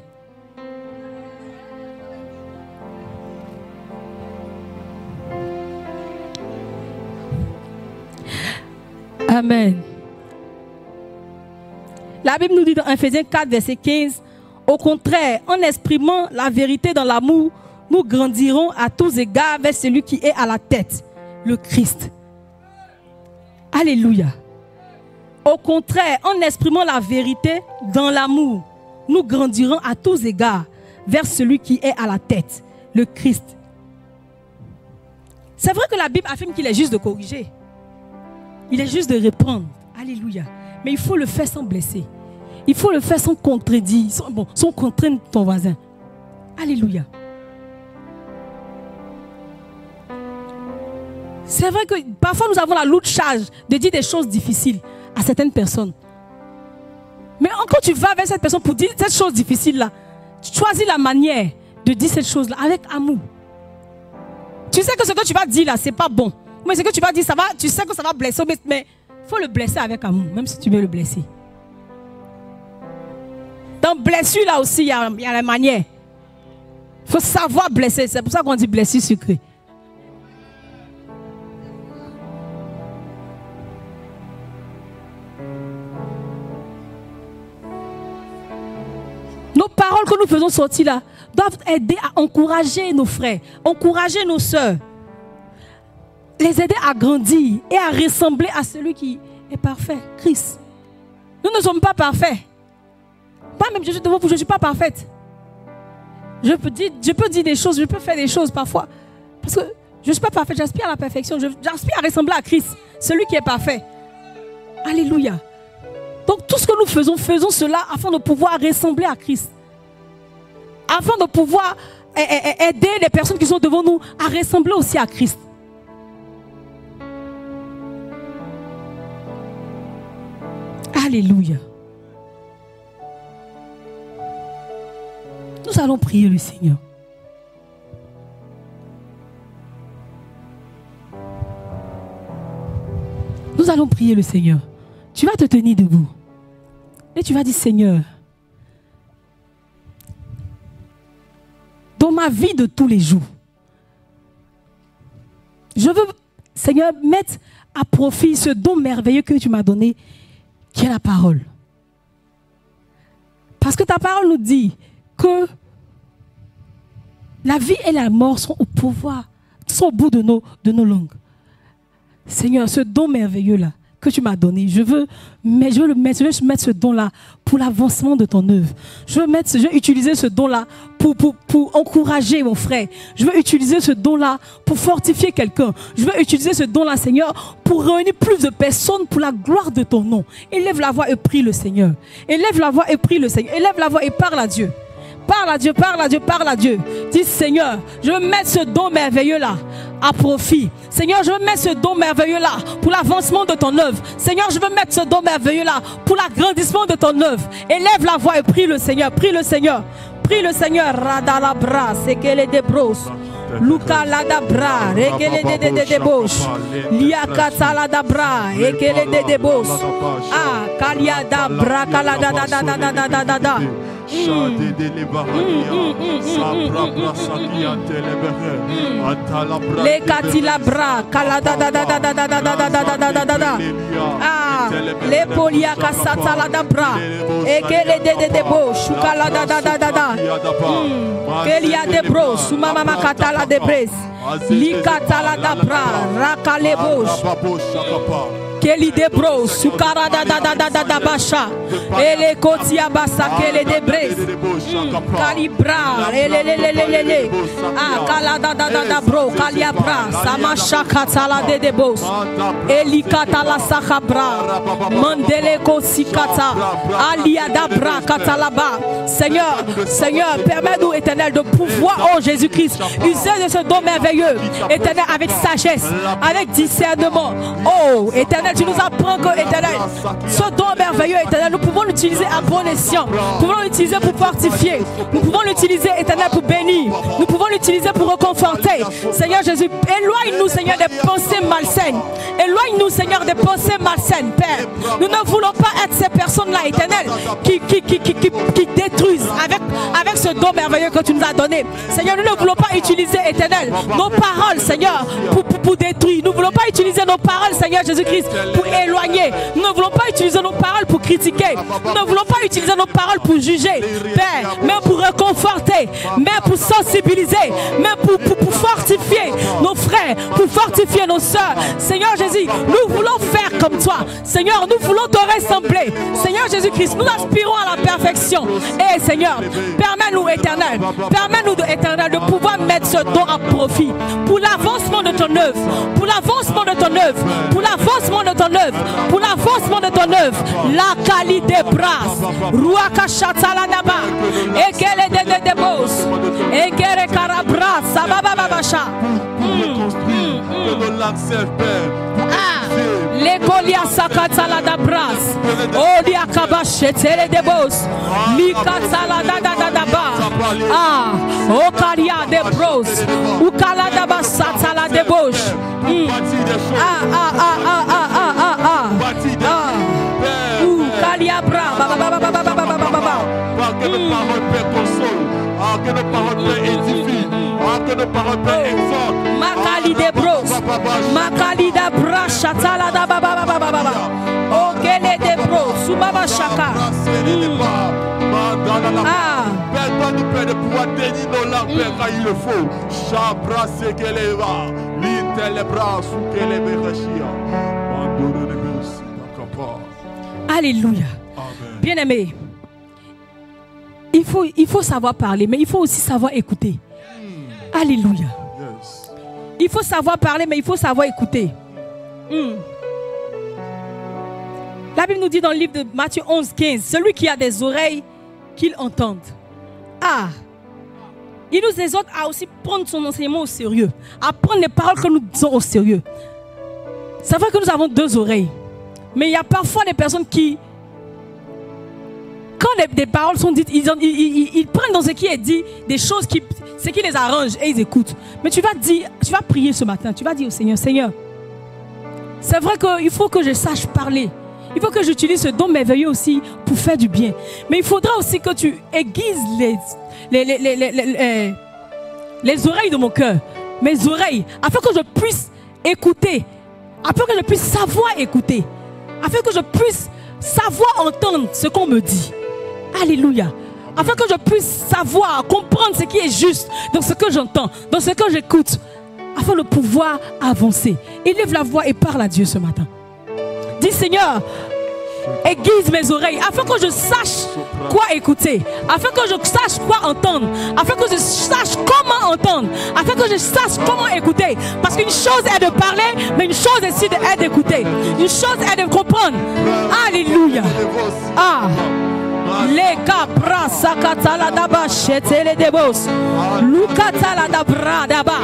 Amen. La Bible nous dit dans Ephésiens 4, verset 15, au contraire, en exprimant la vérité dans l'amour, nous grandirons à tous égards vers celui qui est à la tête, le Christ. Alléluia. Au contraire, en exprimant la vérité dans l'amour, nous grandirons à tous égards vers celui qui est à la tête, le Christ. C'est vrai que la Bible affirme qu'il est juste de corriger. Il est juste de reprendre. Alléluia. Mais il faut le faire sans blesser. Il faut le faire sans contredire, sans contraindre ton voisin. Alléluia. C'est vrai que parfois nous avons la lourde charge de dire des choses difficiles à certaines personnes. Mais quand tu vas vers cette personne pour dire cette chose difficile-là, tu choisis la manière de dire cette chose-là avec amour. Tu sais que ce que tu vas dire là, c'est pas bon. Mais ce que tu vas dire, ça va, tu sais que ça va blesser, mais il faut le blesser avec amour, même si tu veux le blesser. Dans blessure là aussi, il y a la manière. Il faut savoir blesser, c'est pour ça qu'on dit blessure sucrée. Nos paroles que nous faisons sortir là doivent aider à encourager nos frères, encourager nos sœurs. Les aider à grandir et à ressembler à celui qui est parfait, Christ. Nous ne sommes pas parfaits. Moi-même, je ne suis pas parfaite. Je peux dire des choses, je peux faire des choses parfois. Parce que je ne suis pas parfaite, j'aspire à la perfection. J'aspire à ressembler à Christ, celui qui est parfait. Alléluia. Donc tout ce que nous faisons, faisons cela afin de pouvoir ressembler à Christ. Afin de pouvoir aider les personnes qui sont devant nous à ressembler aussi à Christ. Alléluia. Nous allons prier le Seigneur. Nous allons prier le Seigneur. Tu vas te tenir debout. Et tu vas dire, Seigneur, dans ma vie de tous les jours, je veux, Seigneur, mettre à profit ce don merveilleux que tu m'as donné, qui est la parole. Parce que ta parole nous dit que la vie et la mort sont au pouvoir, sont au bout de nos langues. Seigneur, ce don merveilleux-là que tu m'as donné, je veux mettre ce don-là pour l'avancement de ton œuvre. Je veux utiliser ce don-là pour encourager mon frère. Je veux utiliser ce don-là pour fortifier quelqu'un. Je veux utiliser ce don-là, Seigneur, pour réunir plus de personnes pour la gloire de ton nom. Élève la voix et prie le Seigneur. Élève la voix et prie le Seigneur. Élève la voix et parle à Dieu. Parle à Dieu, parle à Dieu, parle à Dieu. Dis, Seigneur, je veux mettre ce don merveilleux-là à profit. Seigneur, je veux mettre ce don merveilleux-là pour l'avancement de ton œuvre. Seigneur, je veux mettre ce don merveilleux-là pour l'agrandissement de ton œuvre. Élève la voix et prie le Seigneur, prie le Seigneur. Prie le Seigneur. Radalabra, sekele de bros. Luka ladabra, rekele de debos. Liakata ladabra, ekele de debos. Ah, kalia dabra, kalada da da da. Les katilabra, kalada da da da da da da da da da da da. Ah, les poliaka satala dabra, ekele de debos, shukala da da da da da. Kelia de bros, sumama makatala de bres, likatala dabra, rakalebos. Keli de bros, sukara da da da da da da basha, ele kotia basa kele de bres, kalibra, ele, ah kala da da da da bro, kaliabra, sama shakatala de debos, eli katala sakabra, mandele kosikata, alia dabra katalaba. Seigneur, Seigneur, permets-nous, Éternel, de pouvoir, oh Jésus-Christ, user de ce don merveilleux, Éternel, avec sagesse, avec discernement. Oh Éternel, tu nous apprends que, Éternel, ce don merveilleux, Éternel, nous pouvons l'utiliser à bon escient. Nous pouvons l'utiliser pour fortifier. Nous pouvons l'utiliser, Éternel, pour bénir. Nous pouvons l'utiliser pour reconforter. Seigneur Jésus, éloigne-nous, Seigneur, des pensées malsaines. Éloigne-nous, Seigneur, des pensées malsaines, Père. Nous ne voulons pas être ces personnes-là, Éternel, qui détruisent avec ce don merveilleux que tu nous as donné. Seigneur, nous ne voulons pas utiliser, Éternel, nos paroles, Seigneur, pour détruire. Nous ne voulons pas utiliser nos paroles, Seigneur Jésus-Christ, pour éloigner. Nous ne voulons pas utiliser nos paroles pour critiquer. Nous ne voulons pas utiliser nos paroles pour juger, Père, mais pour réconforter, mais pour sensibiliser, mais pour fortifier nos frères, pour fortifier nos sœurs. Seigneur Jésus, nous voulons faire comme toi. Seigneur, nous voulons te ressembler. Seigneur Jésus-Christ, nous aspirons à la perfection. Et Seigneur, permets-nous, Éternel, Éternel, de pouvoir mettre ce don à profit pour l'avancement de ton œuvre, pour l'avancement de ton œuvre, pour l'avancement de ton œuvre, pour l'avancement de ton œuvre. La qualité bras, Ruaka Chatala Daba, Ekele de Debos, Ekere Karabras, Sabababacha. L'écolia Sakatala Dabras, Odia Kabache, Tele Debos, Likatala Dadaba, ah, Okaria de Bros, Ukala Dabasatala Debos, Kaliabra, que nos paroles Père consolent, que nos paroles Père édifient, que nos paroles Père exhortent. Makali de Bros, Makali da Bra, Chatala da Baba, Okele de Bros, Subaba Shaka. Père, donne-nous Père de pouvoir dénier nos larmes, Père, quand il le faut. Chabra sekeleva, l'intelebra, soukelebechia. Alléluia. Bien-aimé, il faut savoir parler, mais il faut aussi savoir écouter. Alléluia. Il faut savoir parler, mais il faut savoir écouter. La Bible nous dit dans le livre de Matthieu 11, 15, celui qui a des oreilles, qu'il entende. Ah, il nous exhorte à aussi prendre son enseignement au sérieux, à prendre les paroles que nous disons au sérieux. C'est vrai que nous avons deux oreilles, mais il y a parfois des personnes qui, quand des paroles sont dites, ils prennent dans ce qui est dit des choses ce qui les arrange et ils écoutent. Mais tu vas prier ce matin, tu vas dire au Seigneur, Seigneur, c'est vrai qu'il faut que je sache parler. Il faut que j'utilise ce don merveilleux aussi pour faire du bien. Mais il faudra aussi que tu aiguises les oreilles de mon cœur, mes oreilles, afin que je puisse écouter, afin que je puisse savoir écouter, afin que je puisse savoir entendre ce qu'on me dit. Alléluia. Afin que je puisse savoir, comprendre ce qui est juste dans ce que j'entends, dans ce que j'écoute, afin de pouvoir avancer. Élève la voix et parle à Dieu ce matin. Dis, Seigneur, aiguise mes oreilles afin que je sache quoi écouter, afin que je sache quoi entendre, afin que je sache comment entendre, afin que je sache comment écouter. Parce qu'une chose est de parler, mais une chose aussi est d'écouter. Une chose est de comprendre. Alléluia. Ah. Les capras sakatala daba chetele debos lukatala dabra daba.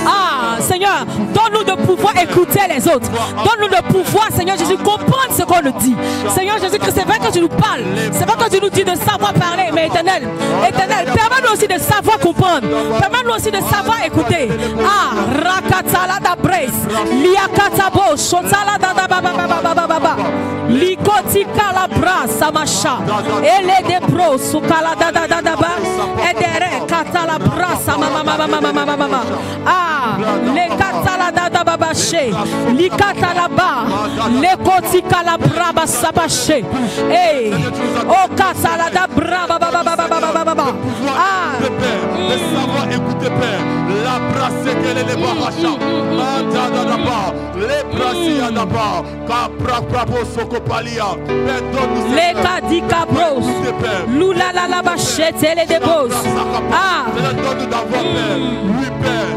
Ah Seigneur, donne-nous de pouvoir écouter les autres. Donne-nous de pouvoir, Seigneur Jésus, comprendre ce qu'on nous dit. Seigneur Jésus-Christ, c'est vrai que tu nous parles, c'est vrai que tu nous dis de savoir parler, mais éternel, permets-nous aussi de savoir comprendre, permets-nous aussi de savoir écouter. Ah rakatala dabres liakatabo shotala dababa likotika la bra samacha. Elle des pros sous kala da da da da ba edere katala brasa mama ah le katala da da baba she li katala ba le koti kala braba sabache eh o katala da braba baba ah de savoir écouter Père la brasse qu'elle est les baracha da da da ba les brasia da ba capra bravo sokopalia pardonne-nous les kadika bros lula la la bachette les débos ah oui Père.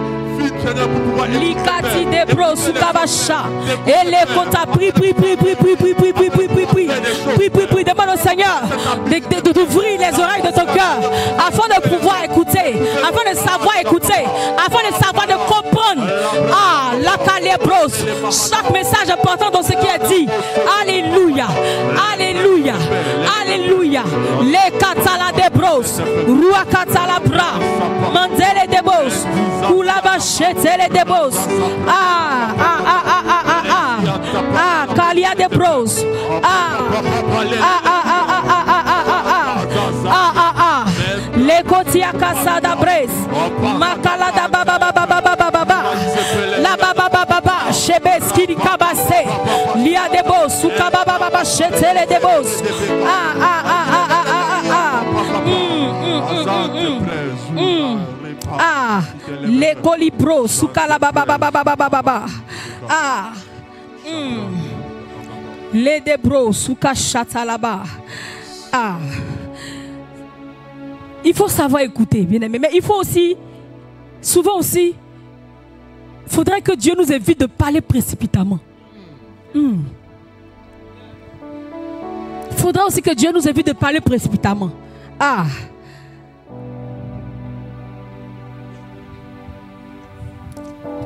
Likati de bros sukabacha et les comptes prie demande au Seigneur d'ouvrir les oreilles de ton cœur afin de pouvoir écouter, afin de savoir écouter, afin de savoir de comprendre. Ah la calébros, chaque message important dans ce qui est dit. Alléluia, alléluia, alléluia. Les katala de bros, rua katala bra, mandele de bros, koulabachete les débos. Kalia de bros. Les kotia kasada bres. Makala da baba la baba chebeski di kabase. Lia de bos. Sukaba baba chete les débos. Ah, les colibros, soukala baba. Ah, les débros, soukachata là-bas. Ah, il faut savoir écouter, bien aimé, mais il faut aussi, souvent aussi, il faudrait que Dieu nous évite de parler précipitamment. Il faudra aussi que Dieu nous évite de parler précipitamment. Ah.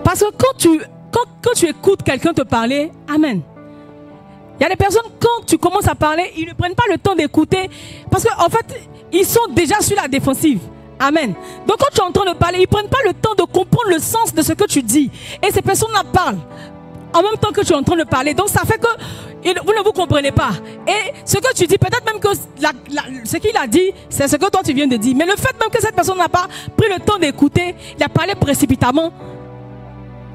Parce que quand tu écoutes quelqu'un te parler, amen. Il y a des personnes, quand tu commences à parler, ils ne prennent pas le temps d'écouter. Parce qu'en fait, ils sont déjà sur la défensive. Amen. Donc quand tu es en train de parler, ils ne prennent pas le temps de comprendre le sens de ce que tu dis. Et ces personnes-là parlent en même temps que tu es en train de parler. Donc ça fait que vous ne vous comprenez pas. Et ce que tu dis, peut-être même que ce qu'il a dit, c'est ce que toi tu viens de dire. Mais le fait même que cette personne n'a pas pris le temps d'écouter, il a parlé précipitamment,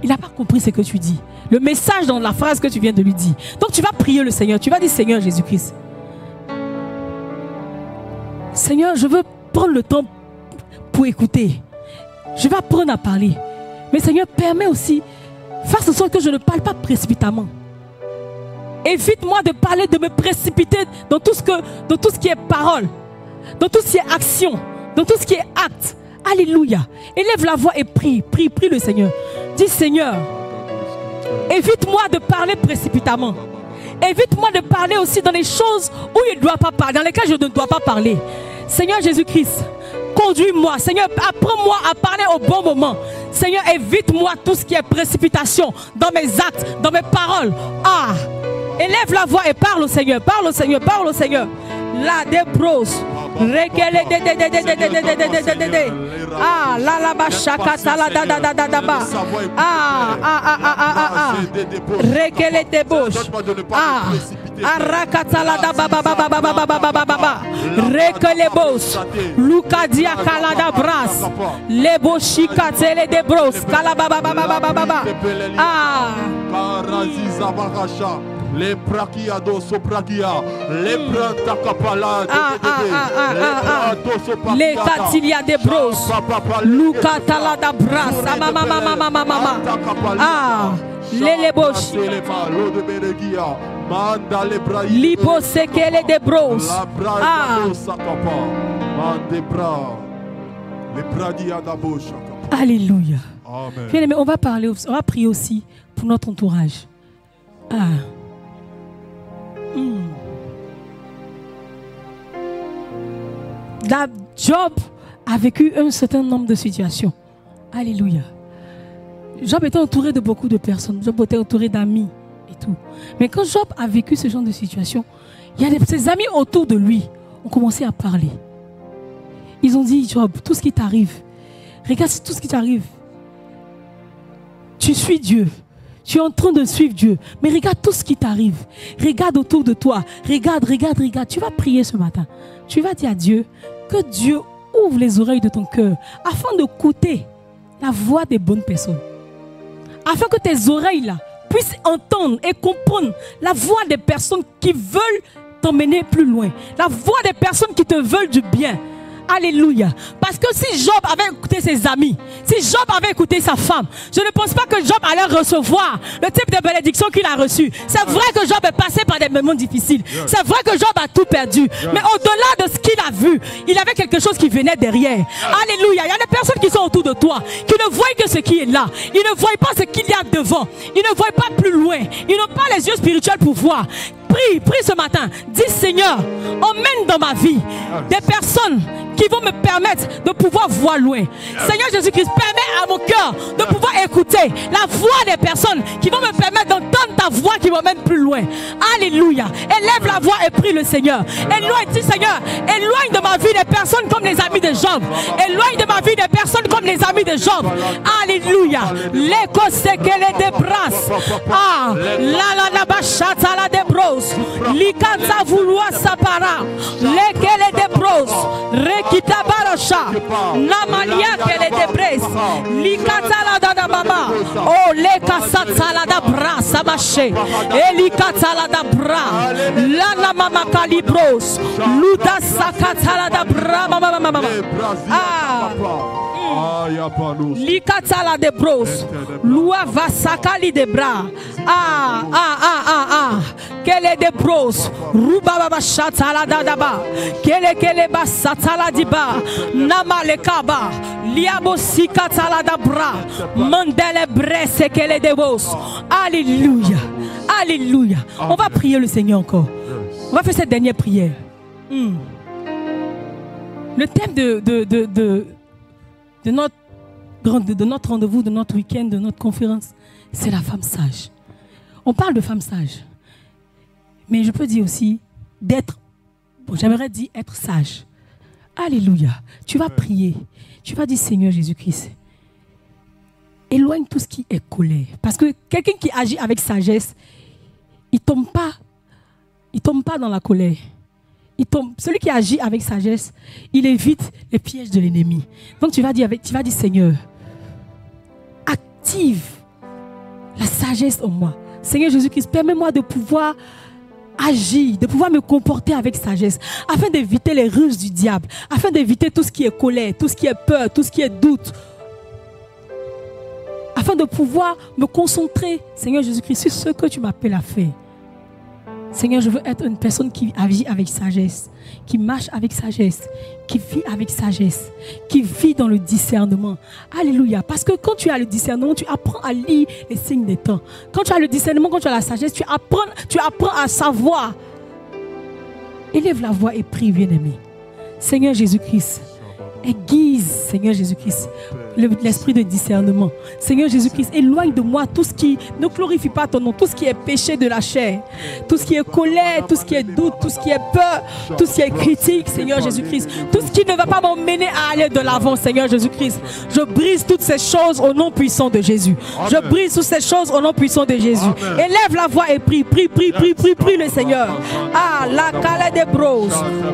il n'a pas compris ce que tu dis. Le message dans la phrase que tu viens de lui dire. Donc tu vas prier le Seigneur. Tu vas dire, Seigneur Jésus-Christ, Seigneur, je veux prendre le temps pour écouter. Je vais apprendre à parler. Mais Seigneur, permets aussi, fasse en sorte que je ne parle pas précipitamment. Évite-moi de parler, de me précipiter dans tout ce qui est parole, dans tout ce qui est action, dans tout ce qui est acte. Alléluia. Élève la voix et prie le Seigneur. Dis, Seigneur, évite-moi de parler précipitamment. Évite-moi de parler aussi dans les choses où il ne doit pas parler, dans lesquelles je ne dois pas parler. Seigneur Jésus-Christ, conduis-moi. Seigneur, apprends-moi à parler au bon moment. Seigneur, évite-moi tout ce qui est précipitation dans mes actes, dans mes paroles. Ah, élève la voix et parle au Seigneur. Parle au Seigneur, parle au Seigneur. La débros. Ah, la la ba shakata la da da da da da ba. Rekele debos. Ah, arakata la da ba ba ba ba ba ba ba ba ba ba ba. Rekele bos. Lukadia kala da bras. Lebo shikate le debros. Kala ba ba ba ba ba ba ba. Ah. Les prakiado soprakia, les prantakapala, les katilia de bros, Lukatala da bras, mama, ah, les lebosh, Manda le bras. Libo sekele de bros. La bras Ah. de sakapa. Mande bras. Les bras d'Iadabo sakapa. Alléluia. Amen. Bien-aimés, on va prier aussi pour notre entourage. Ah. Job a vécu un certain nombre de situations. Alléluia. Job était entouré de beaucoup de personnes. Job était entouré d'amis et tout. Mais quand Job a vécu ce genre de situation, il y a ses amis autour de lui ont commencé à parler. Ils ont dit, Job, tout ce qui t'arrive, regarde tout ce qui t'arrive. Tu suis Dieu. Tu es en train de suivre Dieu. Mais regarde tout ce qui t'arrive. Regarde autour de toi. Regarde. Tu vas prier ce matin. Tu vas dire à Dieu que Dieu ouvre les oreilles de ton cœur afin d'écouter la voix des bonnes personnes. Afin que tes oreilles là puissent entendre et comprendre la voix des personnes qui veulent t'emmener plus loin. La voix des personnes qui te veulent du bien. Alléluia. Parce que si Job avait écouté ses amis, si Job avait écouté sa femme, je ne pense pas que Job allait recevoir le type de bénédiction qu'il a reçu. C'est vrai que Job est passé par des moments difficiles. C'est vrai que Job a tout perdu. Mais au-delà de ce qu'il a vu, il avait quelque chose qui venait derrière. Alléluia. Il y a des personnes qui sont autour de toi, qui ne voient que ce qui est là. Ils ne voient pas ce qu'il y a devant. Ils ne voient pas plus loin. Ils n'ont pas les yeux spirituels pour voir. Prie ce matin. Dis Seigneur, emmène dans ma vie des personnes qui vont me permettre de pouvoir voir loin. Seigneur Jésus-Christ, permets à mon cœur de pouvoir écouter la voix des personnes qui vont me permettre d'entendre ta voix qui m'emmène plus loin. Alléluia. Élève la voix et prie le Seigneur. Dis Seigneur, éloigne de ma vie des personnes comme les amis de Job. Éloigne de ma vie des personnes comme les amis de Job. Alléluia. L'écosekele des bras. Ah, la bachata la des bros. Likanza vouloir sapara. Lekele des bros. Rekita barasha. Namalia kele des bres. Likata la da mama. Oh, lekasata la da bras. Samache. Elikata la da bras. La mama kalibros. Luda sakata la da bras. Mama. Ah. Likatala de bros, lua vasakali de bras. Kele de bros, ruba bashatala dadaba, kele basatala diba, namale kaba, liabo sikatala da bras, mandele bresse kele de bros. Alléluia, alléluia. On va prier le Seigneur encore. On va faire cette dernière prière. Le thème de notre rendez-vous, de notre week-end, de notre conférence, c'est la femme sage. On parle de femme sage. Mais je peux dire aussi j'aimerais dire être sage. Alléluia. Tu vas prier. Tu vas dire Seigneur Jésus-Christ, éloigne tout ce qui est colère. Parce que quelqu'un qui agit avec sagesse, il tombe pas dans la colère. Celui qui agit avec sagesse, il évite les pièges de l'ennemi. Donc tu vas dire Seigneur, active la sagesse en moi. Seigneur Jésus-Christ, permets-moi de pouvoir agir, de pouvoir me comporter avec sagesse, afin d'éviter les ruses du diable, afin d'éviter tout ce qui est colère, tout ce qui est peur, tout ce qui est doute, afin de pouvoir me concentrer, Seigneur Jésus-Christ, sur ce que tu m'appelles à faire. Seigneur, je veux être une personne qui agit avec sagesse, qui marche avec sagesse, qui vit avec sagesse, qui vit dans le discernement. Alléluia. Parce que quand tu as le discernement, tu apprends à lire les signes des temps. Quand tu as le discernement, quand tu as la sagesse, tu apprends à savoir. Élève la voix et prie, bien-aimé. Seigneur Jésus-Christ, aiguise, Seigneur Jésus-Christ, l'esprit de discernement. Seigneur Jésus-Christ, éloigne de moi tout ce qui ne glorifie pas ton nom, tout ce qui est péché de la chair, tout ce qui est colère, tout ce qui est doute, tout ce qui est peur, tout ce qui est critique, Seigneur Jésus-Christ, tout ce qui ne va pas m'emmener à aller de l'avant, Seigneur Jésus-Christ. Je brise toutes ces choses au nom puissant de Jésus. Je brise toutes ces choses au nom puissant de Jésus. Élève la voix et prie le Seigneur. Ah, la cale de bros,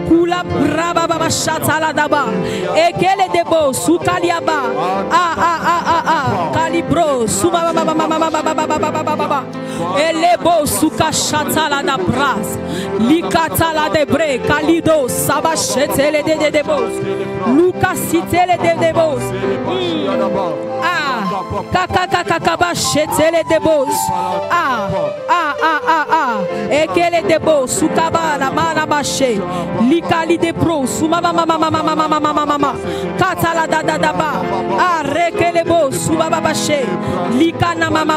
kula braba baba chata la daba, ekele de bos, sukaliaba. Calibro, Suma Elebo Suka Shatala da Bras, Likatala de Bre, Calido, Sabachetele de Debos, Lucas Citele de Debos, Kakakakaba Chetele de Bos, Ekele de Bos, Sukaba, la Manabache, Likali de Pro, Suma Mama, Katala da Daba, Rekele Bos, Subabache, Likana Mama,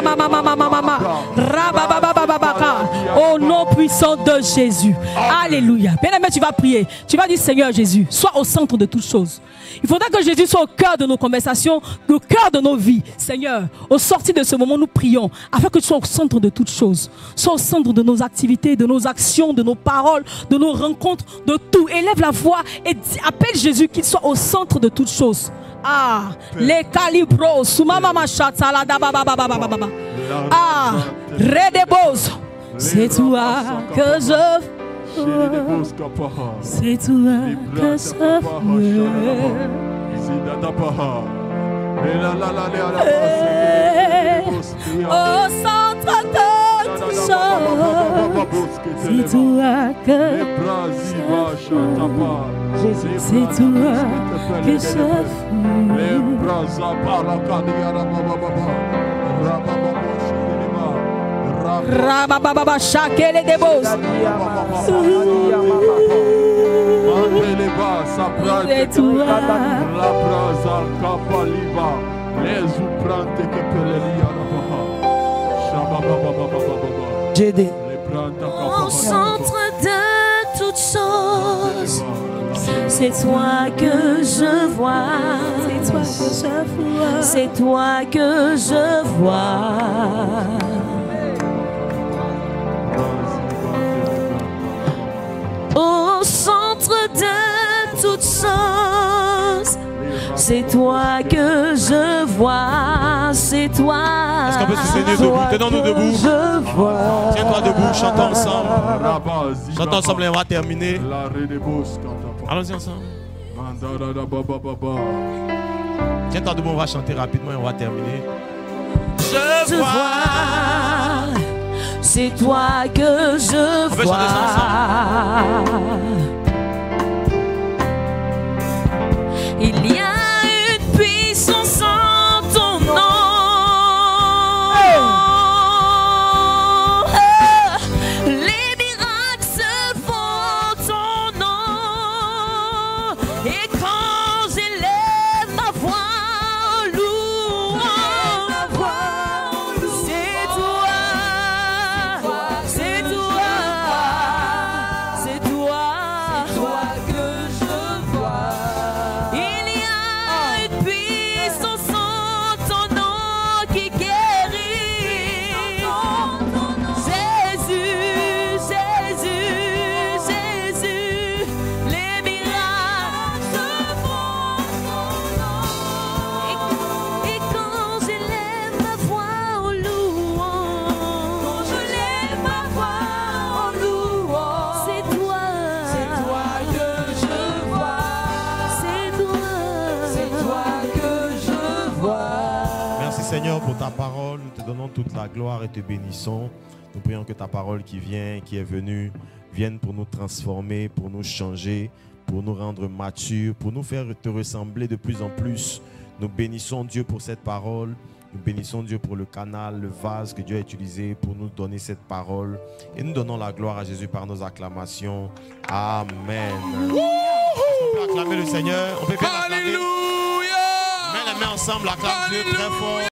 Rabababababaka, au nom puissant de Jésus. Alléluia. Bien-aimé, tu vas prier. Tu vas dire, Seigneur Jésus, sois au centre de toutes choses. Il faudra que Jésus soit au cœur de nos conversations, au cœur de nos vies. Seigneur, au sortir de ce moment, nous prions afin que tu sois au centre de toutes choses. Sois au centre de nos activités, de nos actions, de nos paroles, de nos rencontres, de tout. Élève la voix et appelle Jésus qu'il soit au centre de toutes choses. Les calibros, soumama machata la da baba. Redebos, c'est toi que je c'est toi que je au centre de tout ça, c'est toi que c'est toi que je Rabababa Shakele de Bos. C'est toi. Au centre de toutes choses, c'est toi que je vois. C'est toi que je vois. Au centre de toutes choses, c'est toi que je vois, c'est toi. Est-ce qu'on peut se soutenir debout? Tenons-nous debout. Tiens-toi debout, chantons ensemble. Chantons ensemble et on va terminer. Allons-y ensemble. Tiens-toi debout, on va chanter rapidement et on va terminer. Je vois, c'est toi que je vois. On peut chanter ça ensemble. Il y a une puissance en ton nom. Les miracles se font ton nom. Et quand j'élève ma voix en louange, c'est toi, c'est toi, c'est toi, que je vois. Il y a une puissance en ton nom qui guérit. Jésus, Jésus, Jésus, les miracles se font ton nom. Et quand j'élève ma voix en louange, c'est toi que je vois. C'est toi que je vois. Merci Seigneur pour ta parole. Nous te donnons toute la gloire et te bénissons. Nous prions que ta parole qui vient, qui est venue, vienne pour nous transformer, pour nous changer, pour nous rendre matures, pour nous faire te ressembler de plus en plus. Nous bénissons Dieu pour cette parole. Nous bénissons Dieu pour le canal, le vase que Dieu a utilisé pour nous donner cette parole. Et nous donnons la gloire à Jésus par nos acclamations. Amen. On peut acclamer le Seigneur. On peut bien acclamer. Mets les mains ensemble, acclame Dieu très fort.